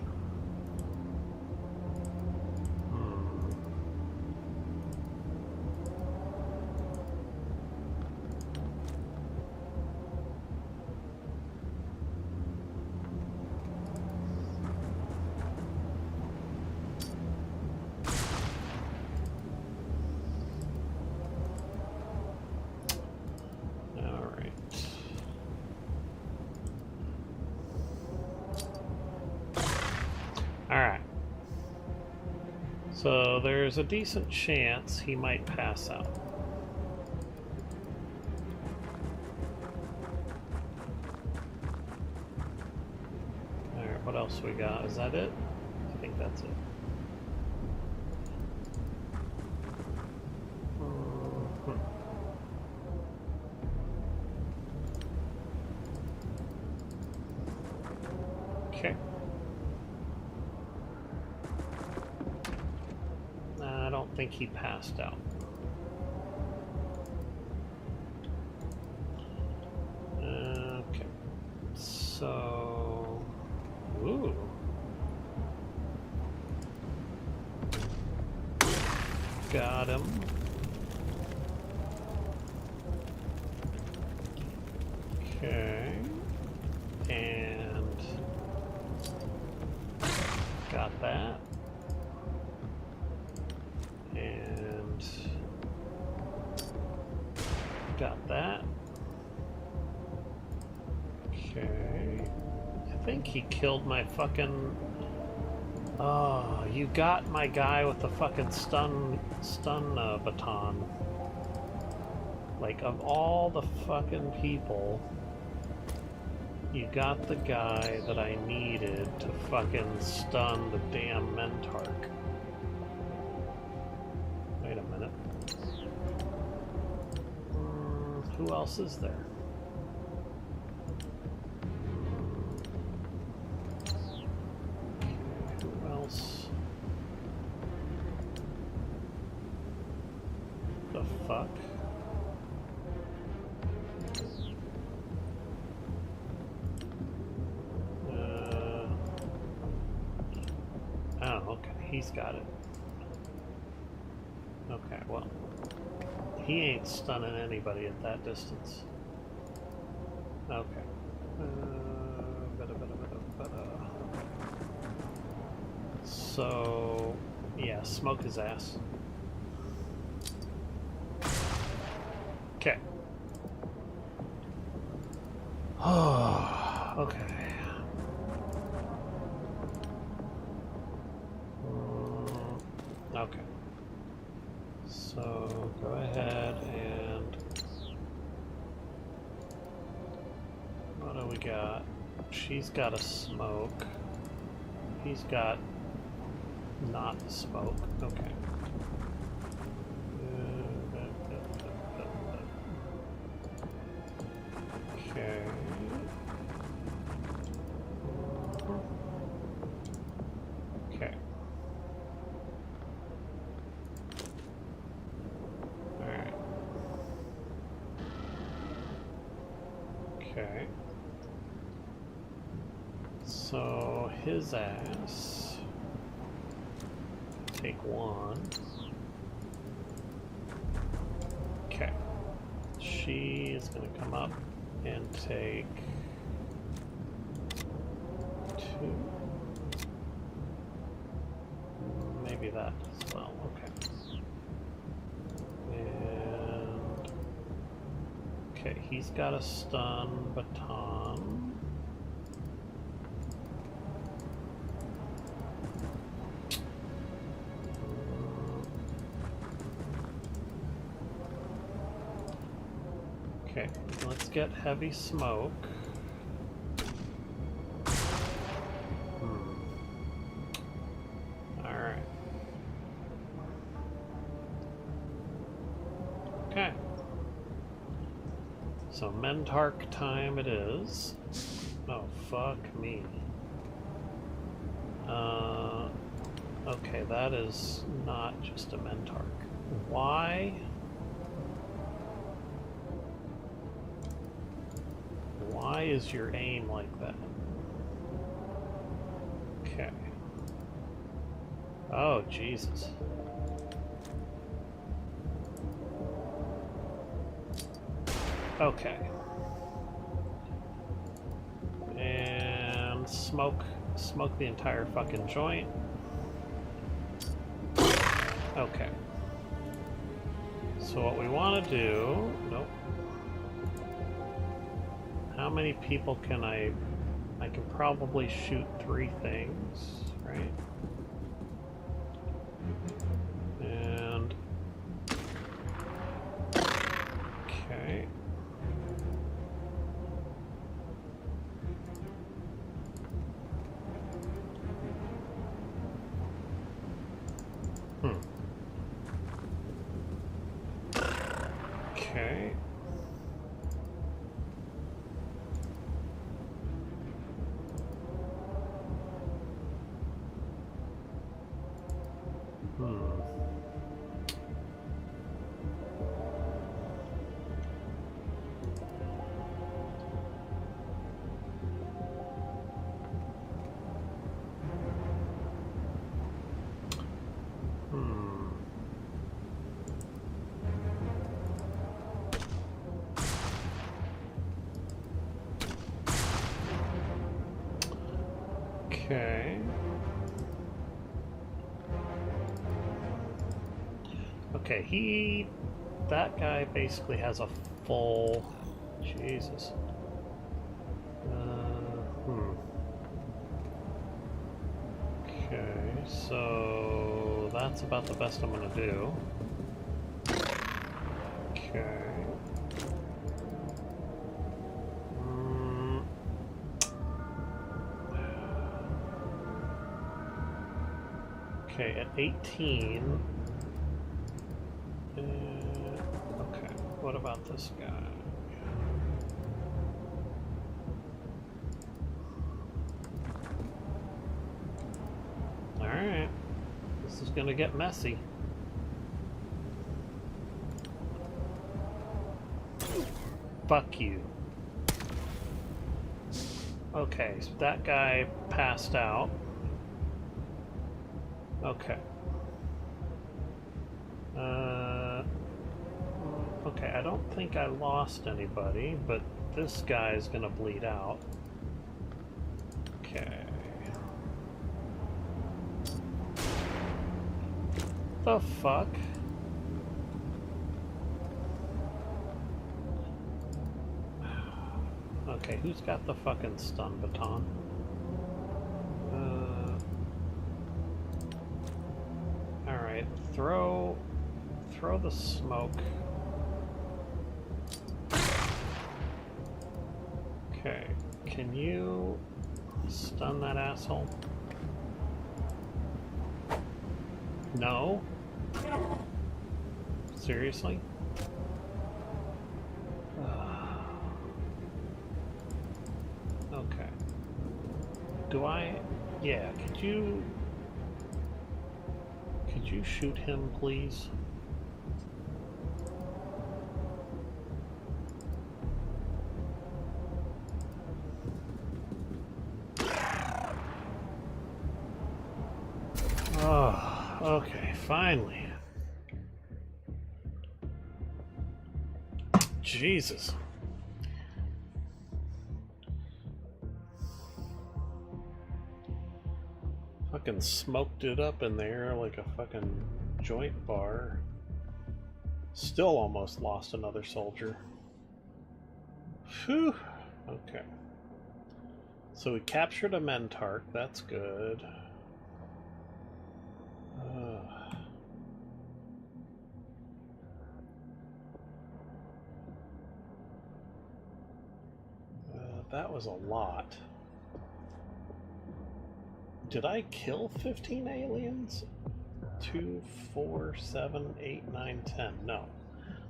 Alright. So there's a decent chance he might pass out. Alright, what else we got? Is that it? I think that's it. Okay. I don't think he passed out. Okay. So... ooh. Got him. Okay. And... got that. And... got that. Okay. I think he killed my fucking... oh, you got my guy with the fucking stun baton. Like, of all the fucking people, you got the guy that I needed to fucking stun the damn Mentark. Wait a minute. Who else is there? Who else? The fuck? Oh, okay, he's got it. Okay, well, he ain't stunning anybody at that distance. Okay. So, yeah, smoke his ass. Okay. Oh, okay. Okay. So, go ahead and... what do we got? She's got a smoke. He's got not smoke. Okay. Okay. Okay. Alright. Okay. So his ass. Take one. she is going to come up and take 2. Maybe that as well. Okay. And okay, he's got a stun baton. Okay, let's get heavy smoke. Alright. Okay. So Mentark time it is. Oh, fuck me. Okay, that is not just a Mentark. Why? Why is your aim like that? Okay. Oh, Jesus. Okay. And smoke the entire fucking joint. Okay. So what we want to do... Nope. How many people can I can probably shoot 3 things, right? And... Okay. Okay. Okay. Okay, that guy basically has a full... Jesus. Okay, so that's about the best I'm gonna do. Okay. Okay, at 18... okay, what about this guy? Alright, this is gonna get messy. Fuck you. Okay, so that guy passed out. Okay. Okay, I don't think I lost anybody, but this guy is gonna bleed out. Okay. The fuck? Okay, who's got the fucking stun baton? Alright, throw the smoke. Okay, can you stun that asshole? No? Seriously? Okay. Do I... Yeah, could you shoot him, please? Oh, okay, finally. Jesus. Fucking smoked it up in there like a fucking joint bar. Still almost lost another soldier. Phew. Okay. So we captured a Mentark. That's good. That was a lot. Did I kill 15 aliens? 2, 4, 7, 8, 9, 10. No.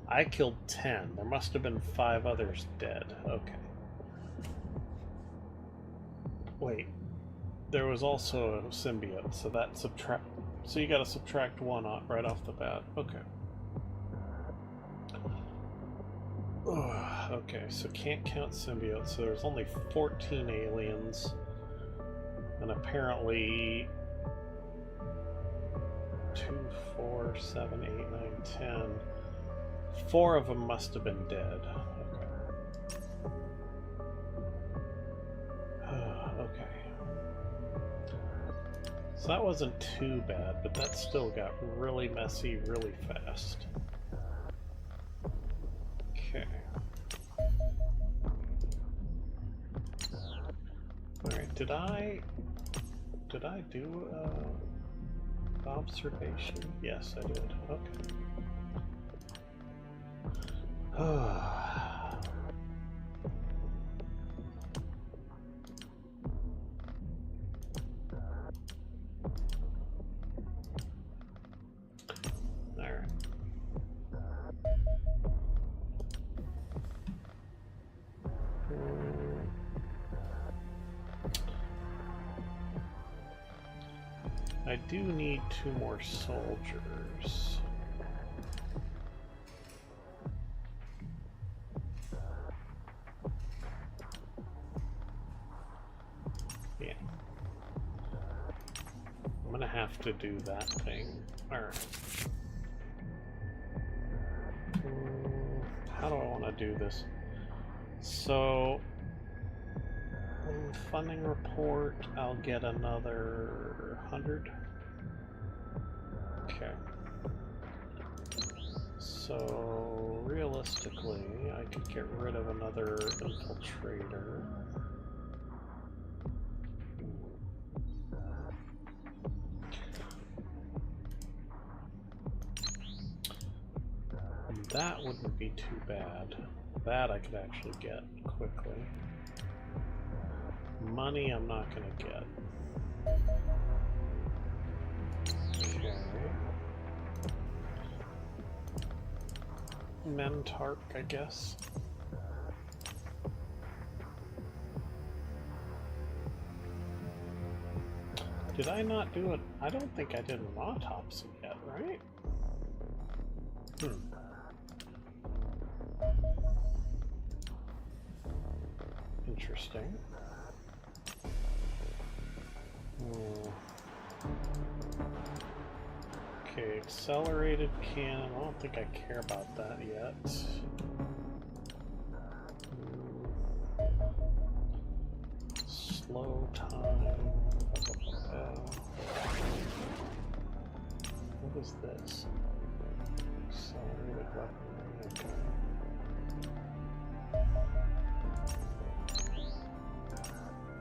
I killed 10. There must have been 5 others dead. Okay. Wait. There was also a symbiote, so that subtract. So you gotta subtract 1 right off the bat. Okay. Okay, so can't count symbiotes, so there's only 14 aliens. And apparently 2, 4, 7, 8, 9, 10. 4 of them must have been dead. Okay. Okay. So that wasn't too bad, but that still got really messy really fast. Okay. Alright, did I do observation? Yes, I did. Okay. I do need 2 more soldiers. Yeah. I'm gonna have to do that thing. Alright. How do I want to do this? So, funding report, I'll get another 100. Okay. So, realistically, I could get rid of another infiltrator. And that wouldn't be too bad. That I could actually get quickly. Money I'm not going to get. Okay. Mentark, I guess. Did I not do it? I don't think I did an autopsy yet, right? Interesting. Okay, accelerated cannon. I don't think I care about that yet. Slow time. What is this? Accelerated weaponry.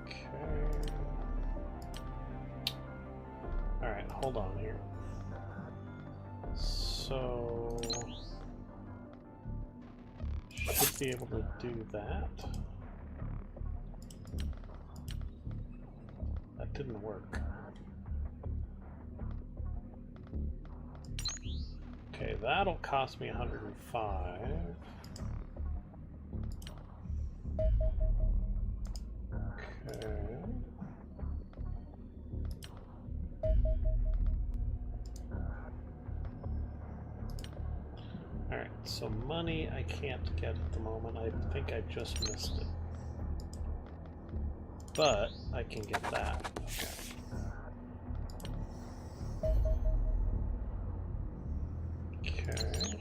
Okay. Alright, hold on here. So, should be able to do that. That didn't work. Okay, that'll cost me 105. Okay. Alright, so money I can't get at the moment. I think I just missed it. But I can get that. Okay.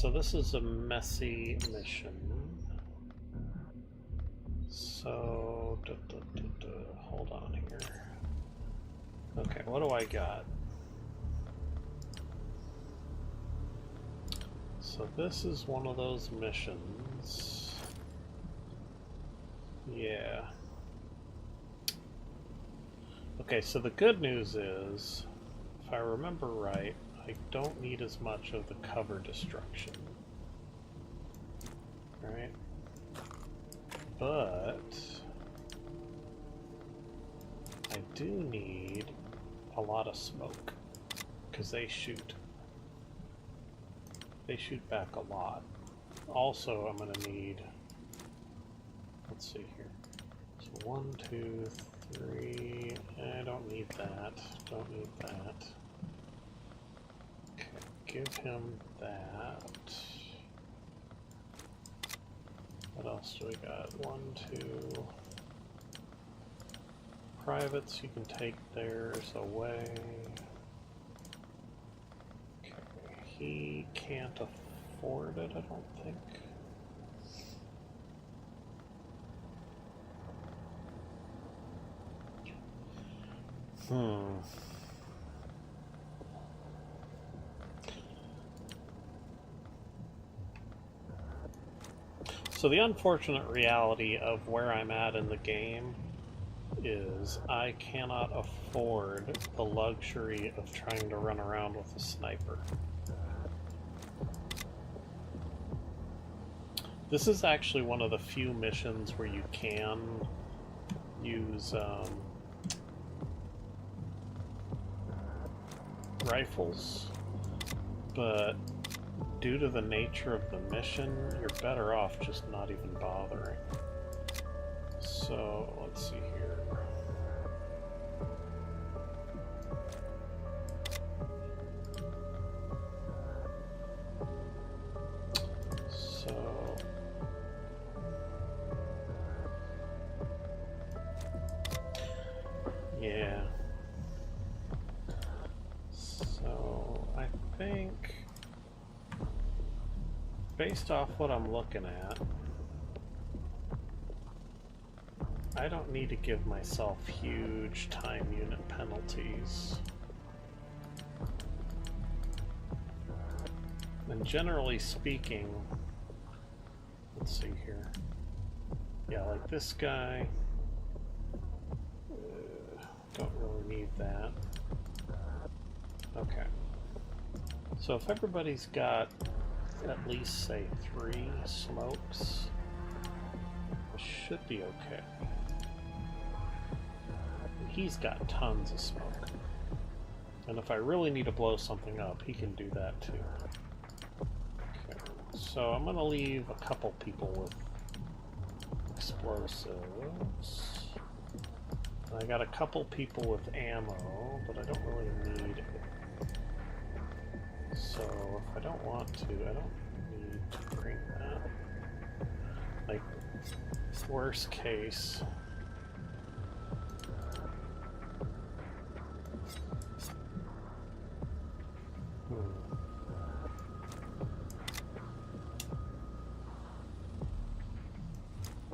so this is a messy mission. So, hold on here. Okay, what do I got? So this is one of those missions. Yeah. Okay, so the good news is, if I remember right, I don't need as much of the cover destruction. Right? But I do need a lot of smoke, because they shoot back a lot. Also, I'm going to need, let's see here, so 1, 2, 3, I don't need that, don't need that. Okay, give him that. What else do we got? 1, 2. Privates, you can take theirs away. Okay, he can't afford it, I don't think. So the unfortunate reality of where I'm at in the game is I cannot afford the luxury of trying to run around with a sniper. This is actually one of the few missions where you can use rifles, but due to the nature of the mission, you're better off just not even bothering. So, let's see here. So, yeah. So, I think, based off what I'm looking at, I don't need to give myself huge time unit penalties. And generally speaking, let's see here. Yeah, like this guy, don't really need that. Okay. So if everybody's got at least, say, 3 smokes, it should be okay. He's got tons of smoke. And if I really need to blow something up, he can do that too. Okay, so I'm going to leave a couple people with explosives. And I got a couple people with ammo, but I don't really need it. So if I don't want to, I don't need to bring that. Like, worst case,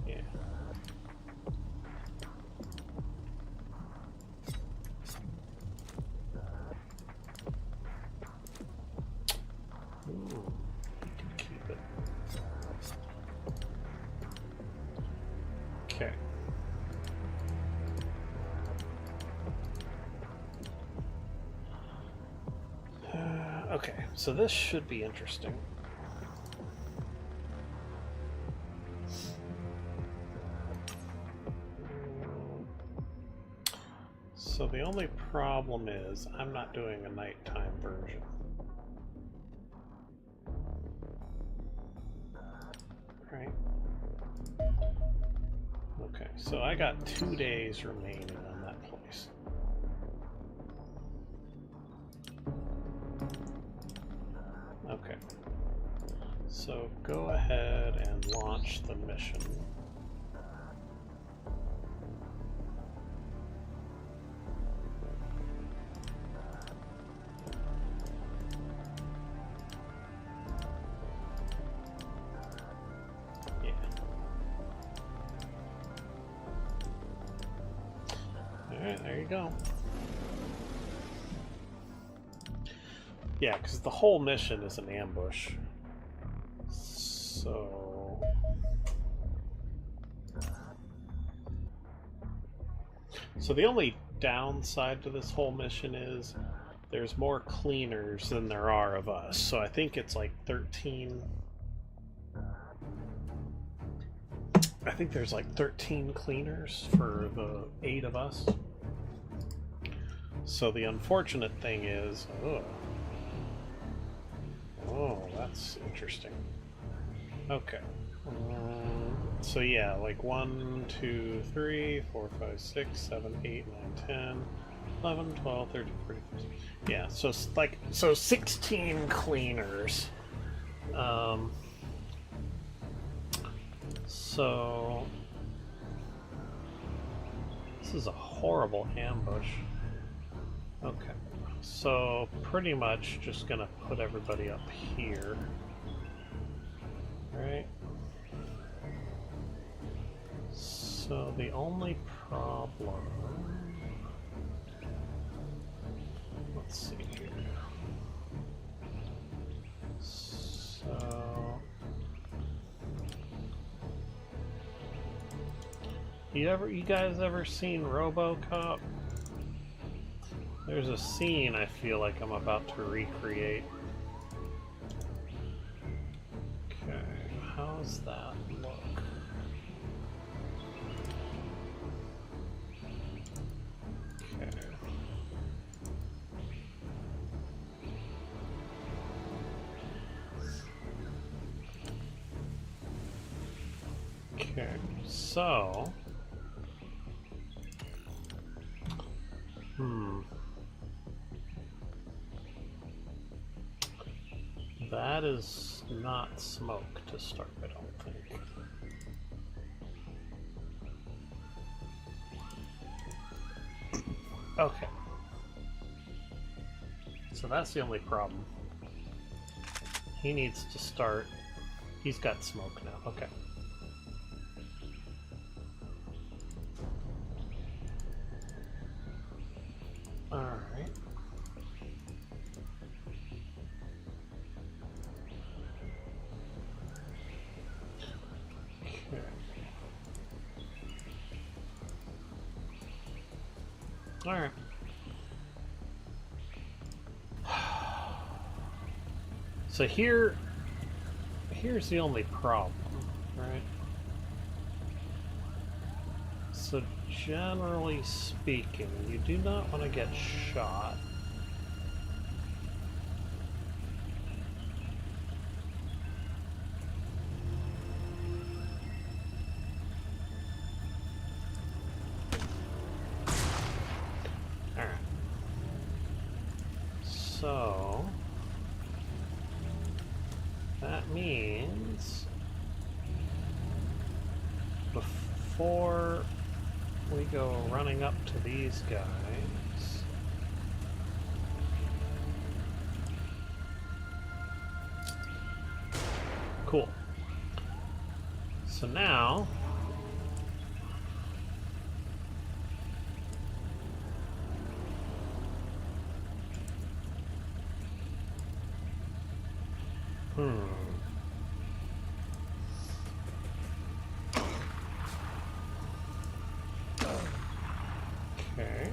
yeah. Keep it. Okay. Okay, so this should be interesting. So the only problem is I'm not doing a nighttime version. Right? Okay, so I got 2 days remaining on that place. Okay. So go ahead and launch the mission. Alright, there you go. Yeah, because the whole mission is an ambush. So... So the only downside to this whole mission is there's more cleaners than there are of us. So I think it's like 13... I think there's like 13 cleaners for the 8 of us. So the unfortunate thing is... Oh, that's interesting. Okay. So yeah, like 1, 2, 3, 4, 5, 6, 7, 8, 9, 10, 11, 12, 13, 14, 15. Yeah, so like 16 cleaners. So this is a horrible ambush. Okay. So pretty much just gonna put everybody up here. Right? So the only problem... Let's see here. So... You guys ever seen RoboCop? There's a scene I feel like I'm about to recreate. Okay, how's that look? Okay, so... That is not smoke to start, I don't think. Okay. So that's the only problem. He needs to start... He's got smoke now, okay. Alright. Okay. Alright. So here's the only problem, right? So generally speaking, you do not want to get shot. Alright. So that means before we go running up to these guys, cool. So now okay.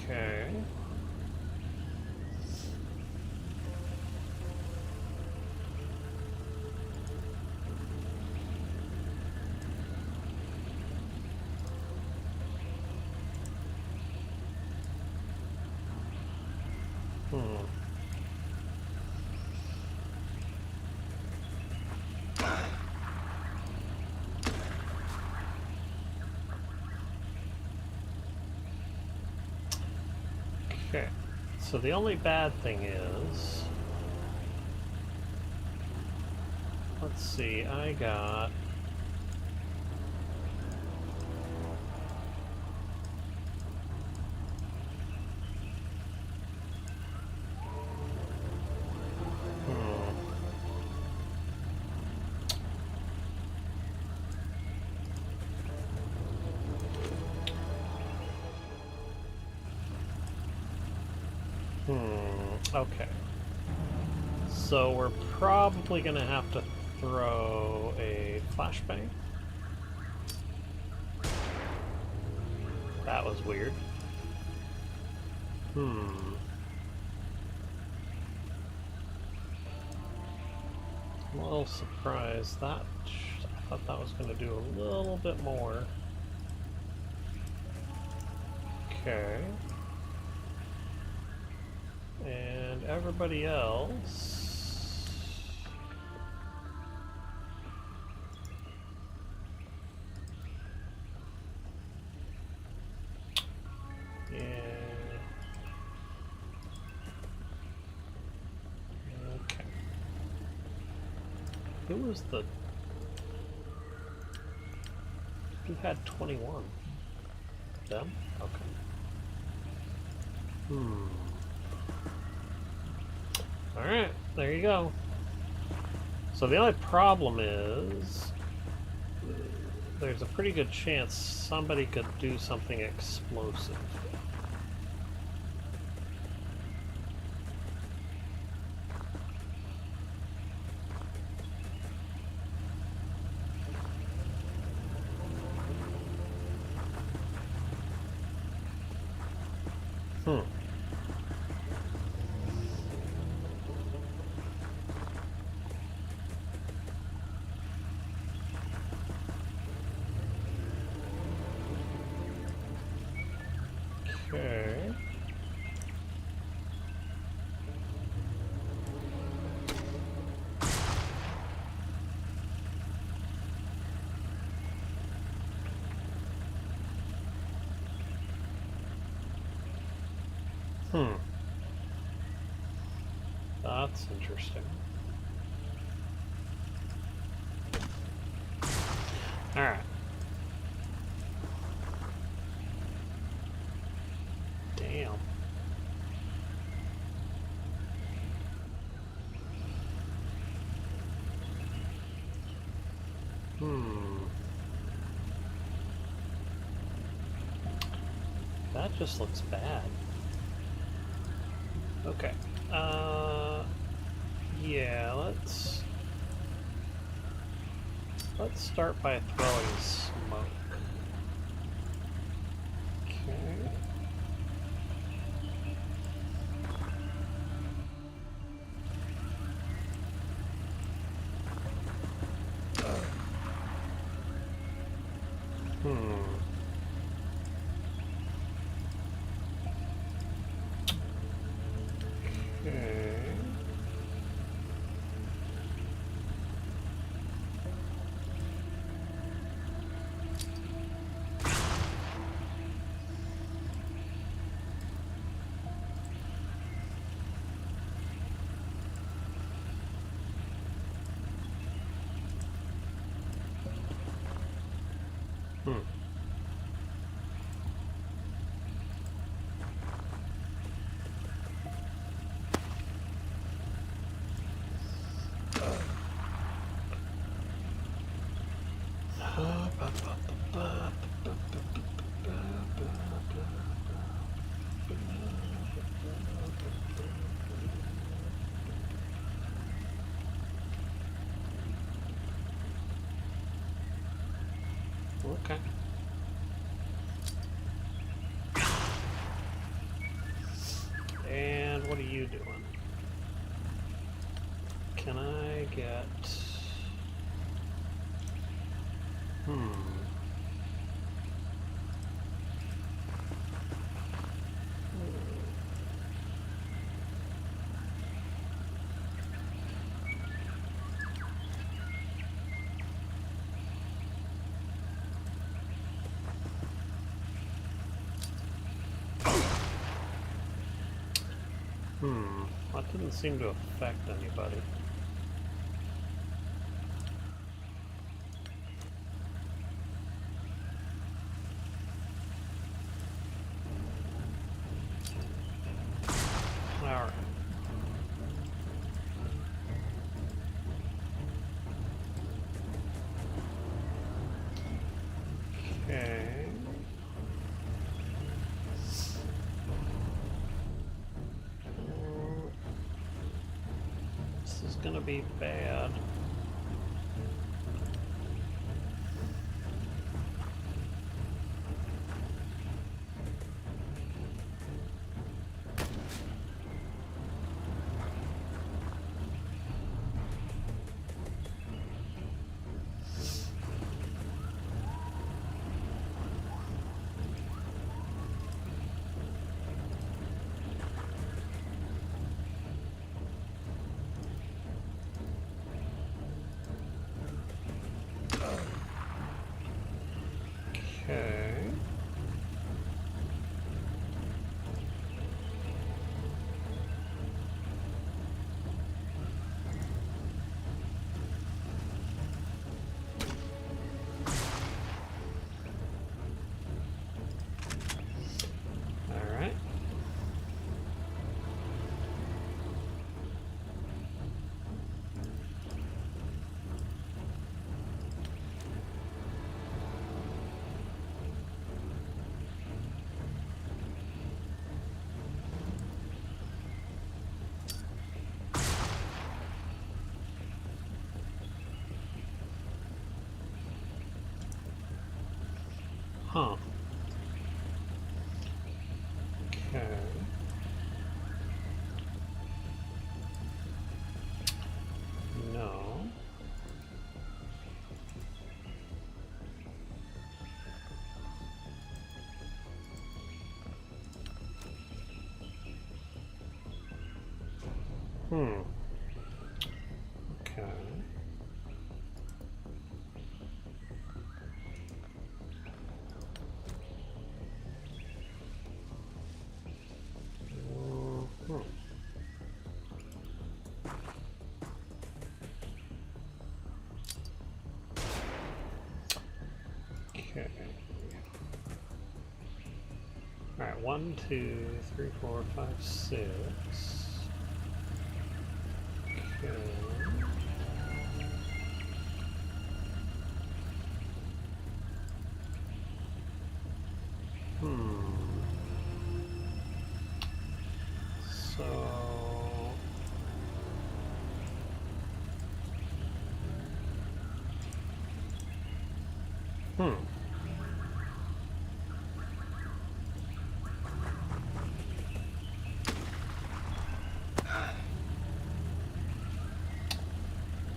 Okay. Okay, so the only bad thing is, let's see, I got Okay. So we're probably going to have to throw a flashbang. That was weird. I'm a little surprised. I thought that was going to do a little bit more. Okay. And everybody else... Yeah. Okay. Who was the... Who had 21? Them? Okay. Alright, there you go. So the only problem is... there's a pretty good chance somebody could do something explosive. Okay. That's interesting. Alright. Damn. That just looks bad. Okay. Yeah, let's start by throwing smoke. Okay. Okay. And what are you doing? Can I get... That didn't seem to affect anybody. Alright. Okay. gonna be bad. Okay. All right. Huh. Okay. No. Hmm. Okay. Mhm. Okay. All right. 1, 2, 3, 4, 5, 6. Okay. Hmm. So. Hmm.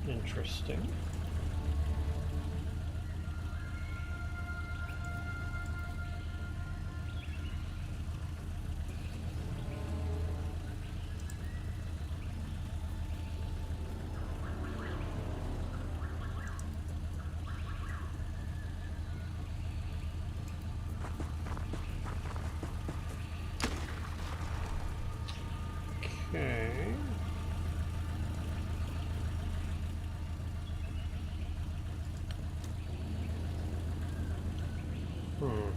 Interesting. Okay. Hmm.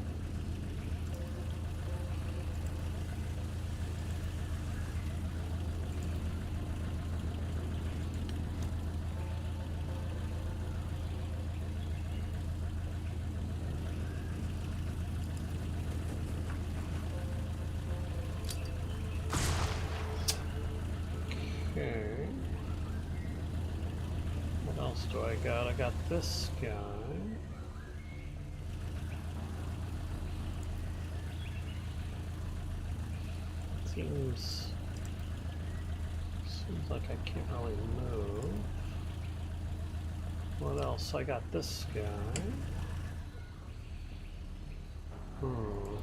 Okay. What else do I got? I got this guy. Seems like I can't really move. What else? I got this guy. Hmm.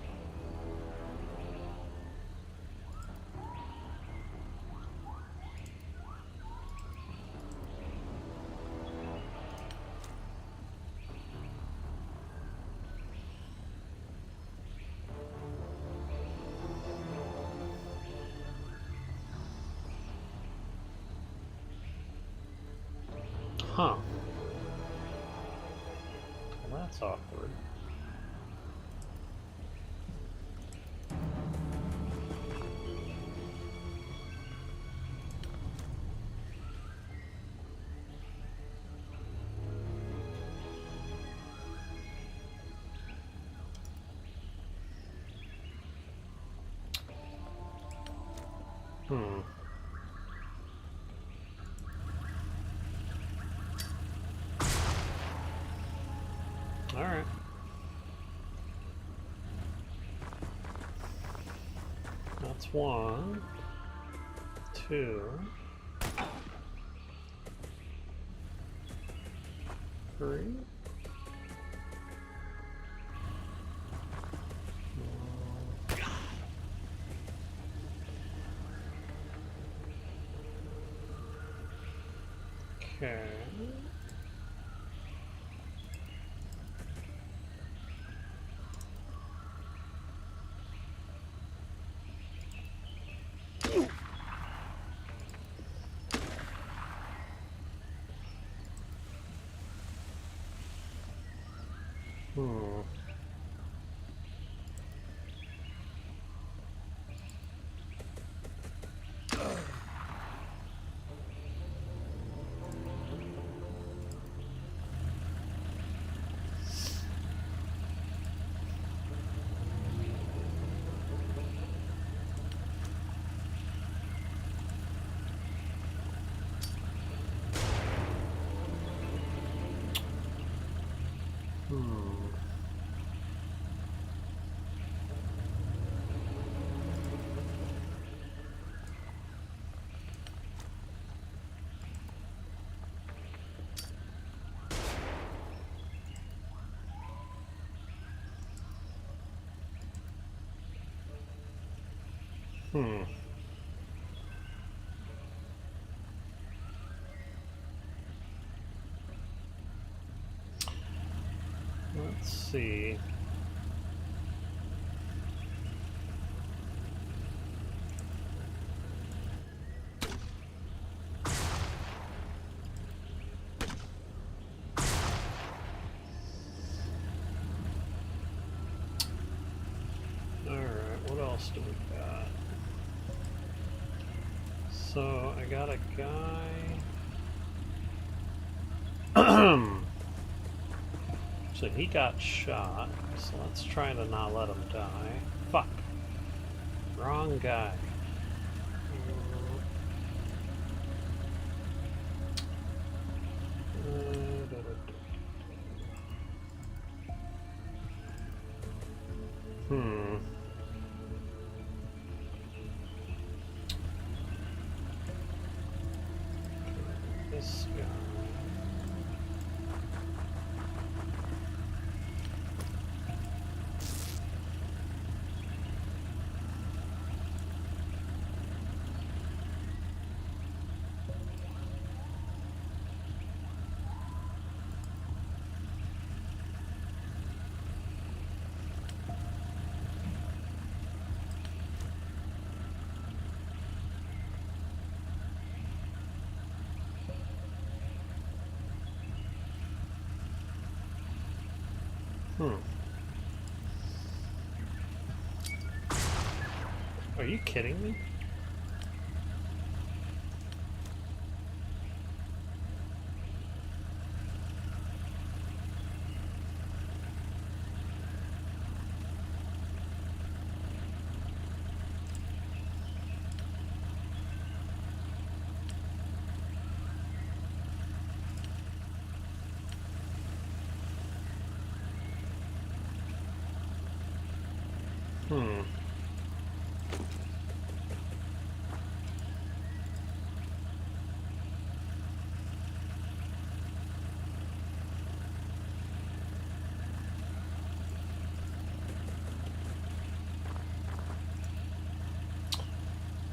Huh. Well, that's awkward. Hmm. Alright. That's 1, 2, 3. Okay. Hmm. Hmm. Let's see. Alright, what else do we got? So, I got a guy. So he got shot, so let's try to not let him die. Fuck. Wrong guy. Hmm. This guy. Are you kidding me? Hmm.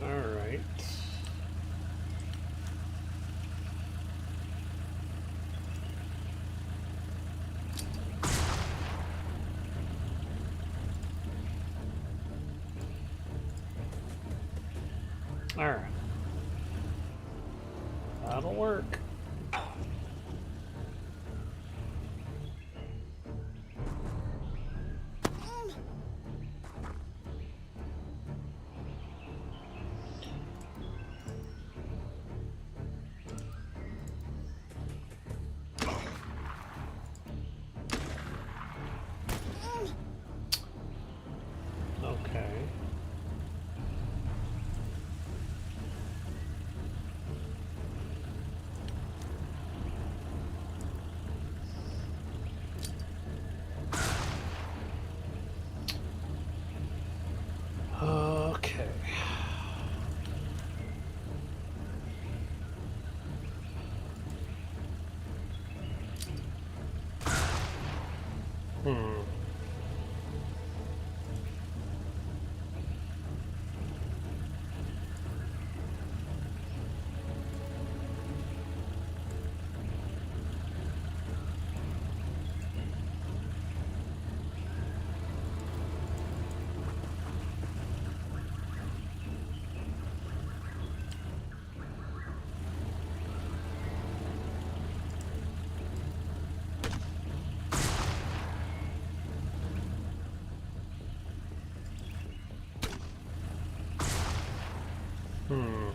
All right. All right. That'll work. Okay. Hmm. Hmm.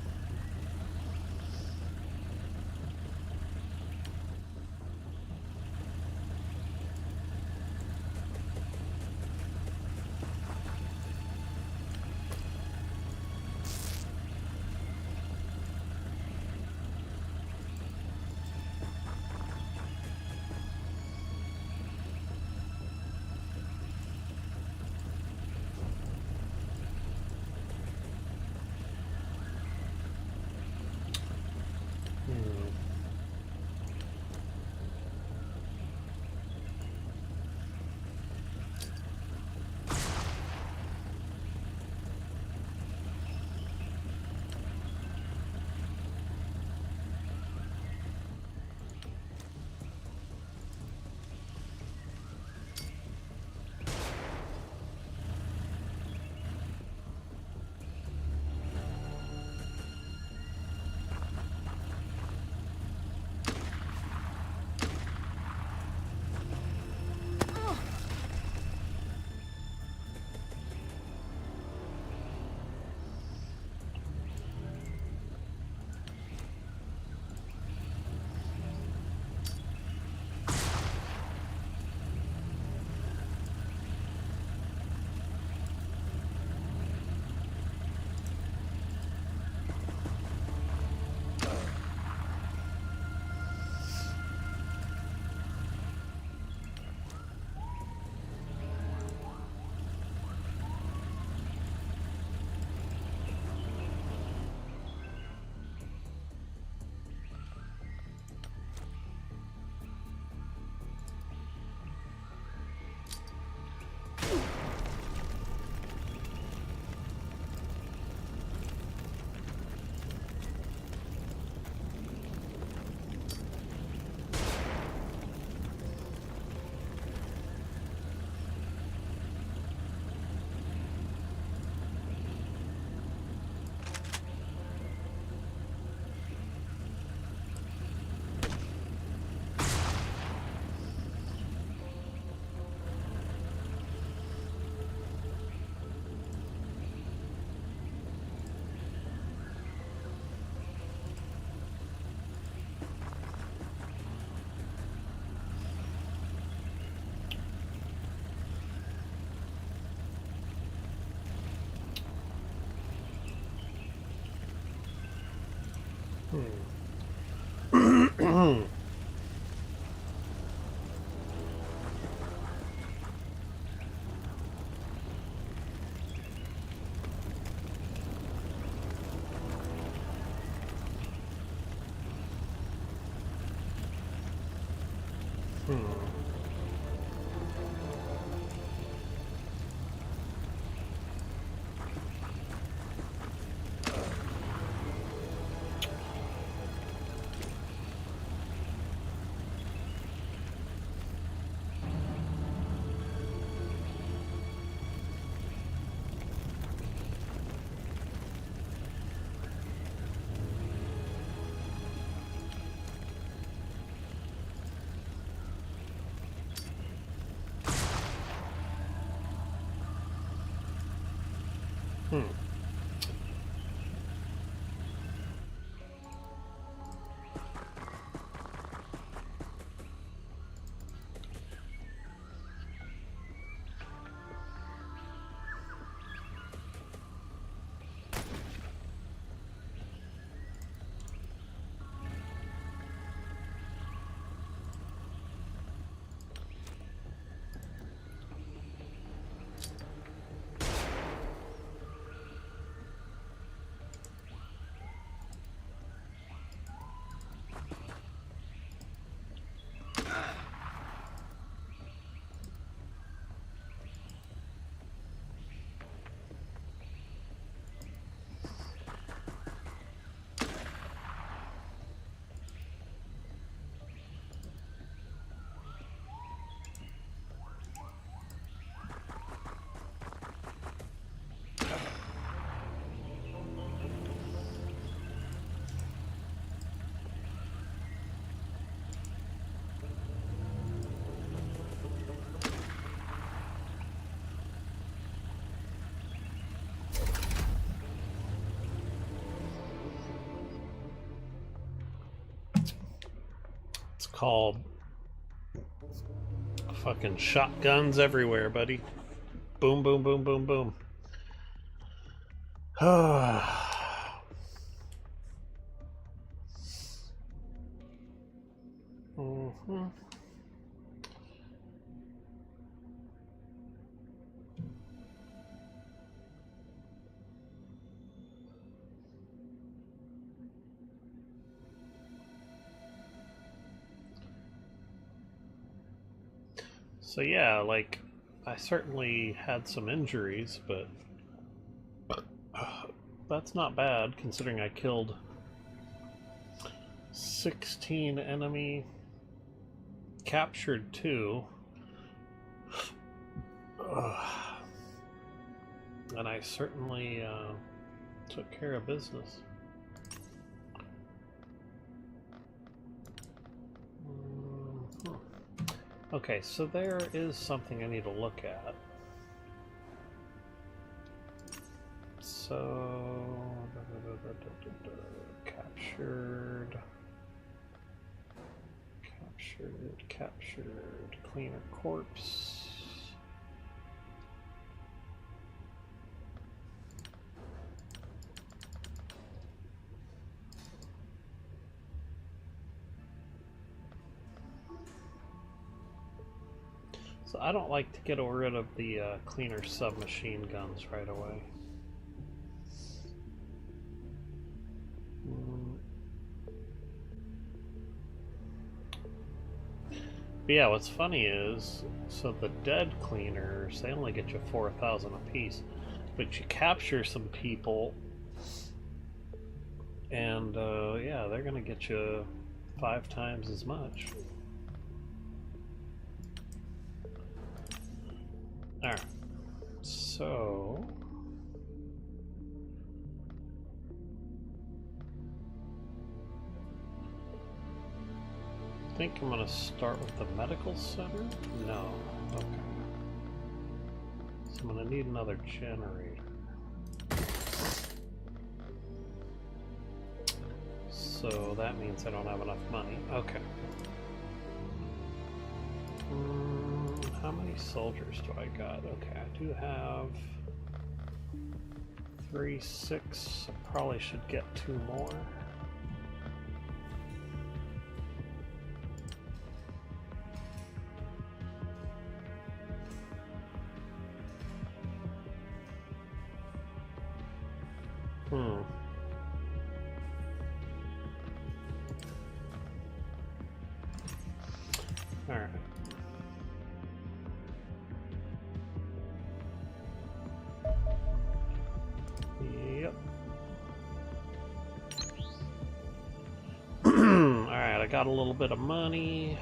Hmm. Hmm. Hmm. It's called fucking shotguns everywhere, buddy. Boom, boom, boom, boom, boom. Mm-hmm. So yeah, like, I certainly had some injuries, but that's not bad considering I killed 16 enemy, captured 2, and I certainly took care of business. Okay, so there is something I need to look at. So, captured, cleaner corpse. So I don't like to get rid of the cleaner submachine guns right away. But yeah, what's funny is, so the dead cleaners, they only get you 4,000 apiece, but you capture some people, and yeah, they're gonna get you 5 times as much. Alright, so I think I'm going to start with the medical center? No. Okay. So I'm going to need another generator. So that means I don't have enough money. Okay. How many soldiers do I got? Okay, I do have 3, 6. I probably should get 2 more. Alright. Yep. Alright, I got a little bit of money.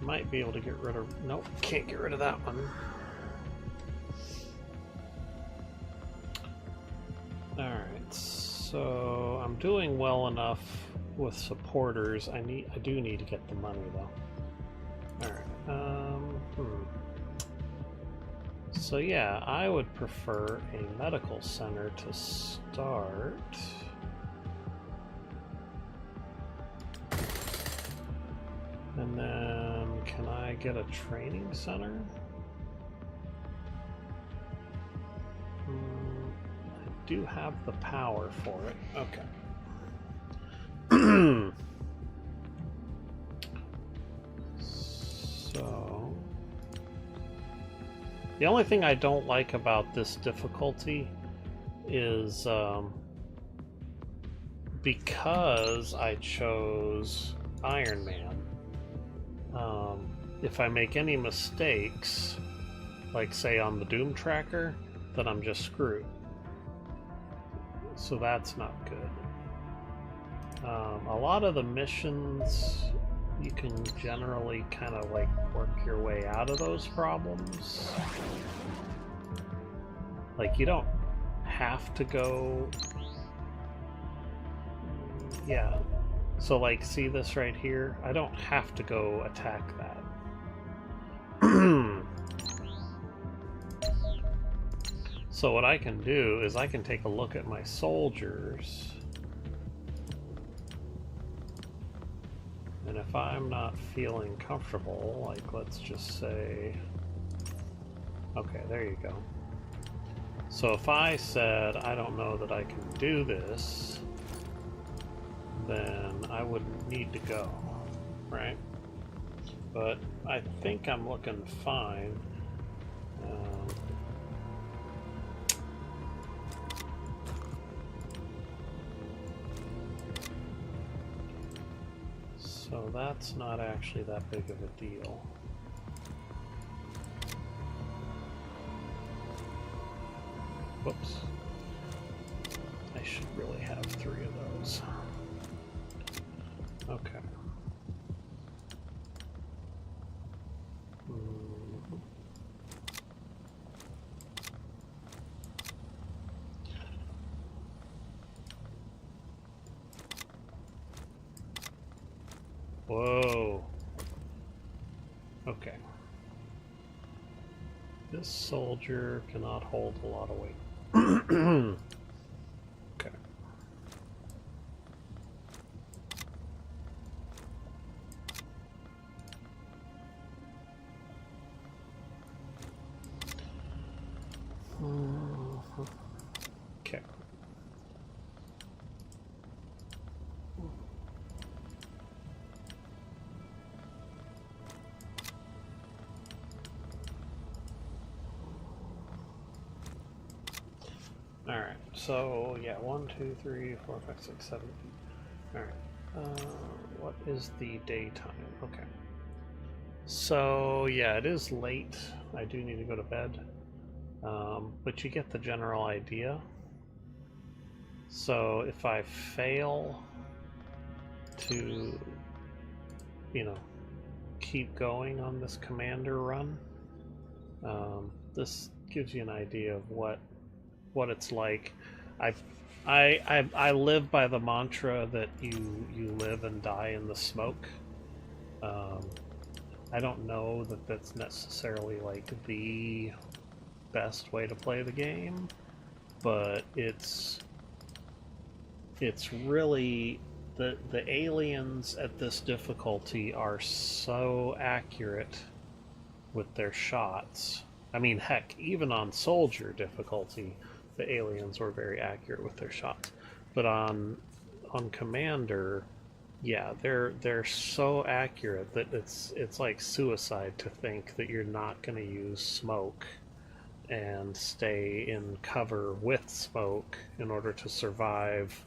Might be able to get rid of... Nope, can't get rid of that one. Alright, so I'm doing well enough with supporters. I do need to get the money though. Alright, So yeah, I would prefer a medical center to start. And then, can I get a training center? I do have the power for it. Okay. So, the only thing I don't like about this difficulty is because I chose Iron Man. If I make any mistakes, like say on the Doom tracker, then I'm just screwed. So that's not good. A lot of the missions, you can generally kind of like work your way out of those problems. Like, you don't have to go... Yeah. So like, see this right here? I don't have to go attack that. So what I can do is I can take a look at my soldiers. And if I'm not feeling comfortable, like let's just say, okay, there you go. So if I said, I don't know that I can do this, then I wouldn't need to go, right? But I think I'm looking fine. So that's not actually that big of a deal. Whoops. I should really have 3 of those. Okay. Whoa. Okay. This soldier cannot hold a lot of weight. Okay. Okay. Alright, so yeah, 1, 2, 3, 4, 5, 6, 7. Alright, what is the daytime? Okay. So yeah, it is late. I do need to go to bed. But you get the general idea. So if I fail to, keep going on this commander run, this gives you an idea of what it's like. I live by the mantra that you live and die in the smoke. I don't know that that's necessarily like the best way to play the game, but it's really the aliens at this difficulty are so accurate with their shots. I mean, heck, even on soldier difficulty, the aliens were very accurate with their shots. But on commander, yeah, they're so accurate that it's like suicide to think that you're not going to use smoke and stay in cover with smoke in order to survive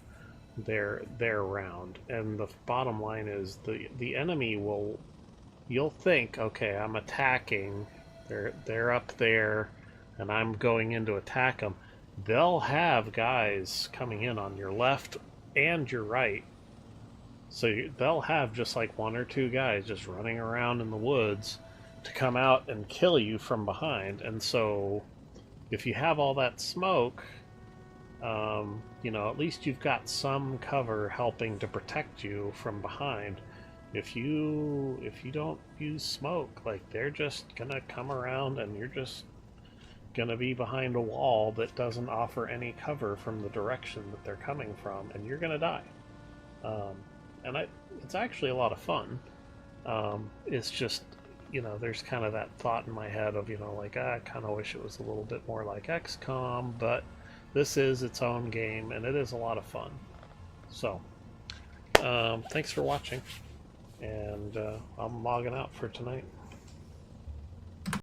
their round. And the bottom line is the enemy you'll think, okay, I'm attacking, they're up there and I'm going in to attack them. They'll have guys coming in on your left and your right. So they'll have just like 1 or 2 guys just running around in the woods to come out and kill you from behind. And so if you have all that smoke, at least you've got some cover helping to protect you from behind. If you don't use smoke, like, they're just gonna come around and you're just gonna be behind a wall that doesn't offer any cover from the direction that they're coming from, and you're gonna die. And it's actually a lot of fun. It's just, there's kind of that thought in my head of, I kind of wish it was a little bit more like XCOM, but this is its own game, and it is a lot of fun. So, thanks for watching, and I'm logging out for tonight.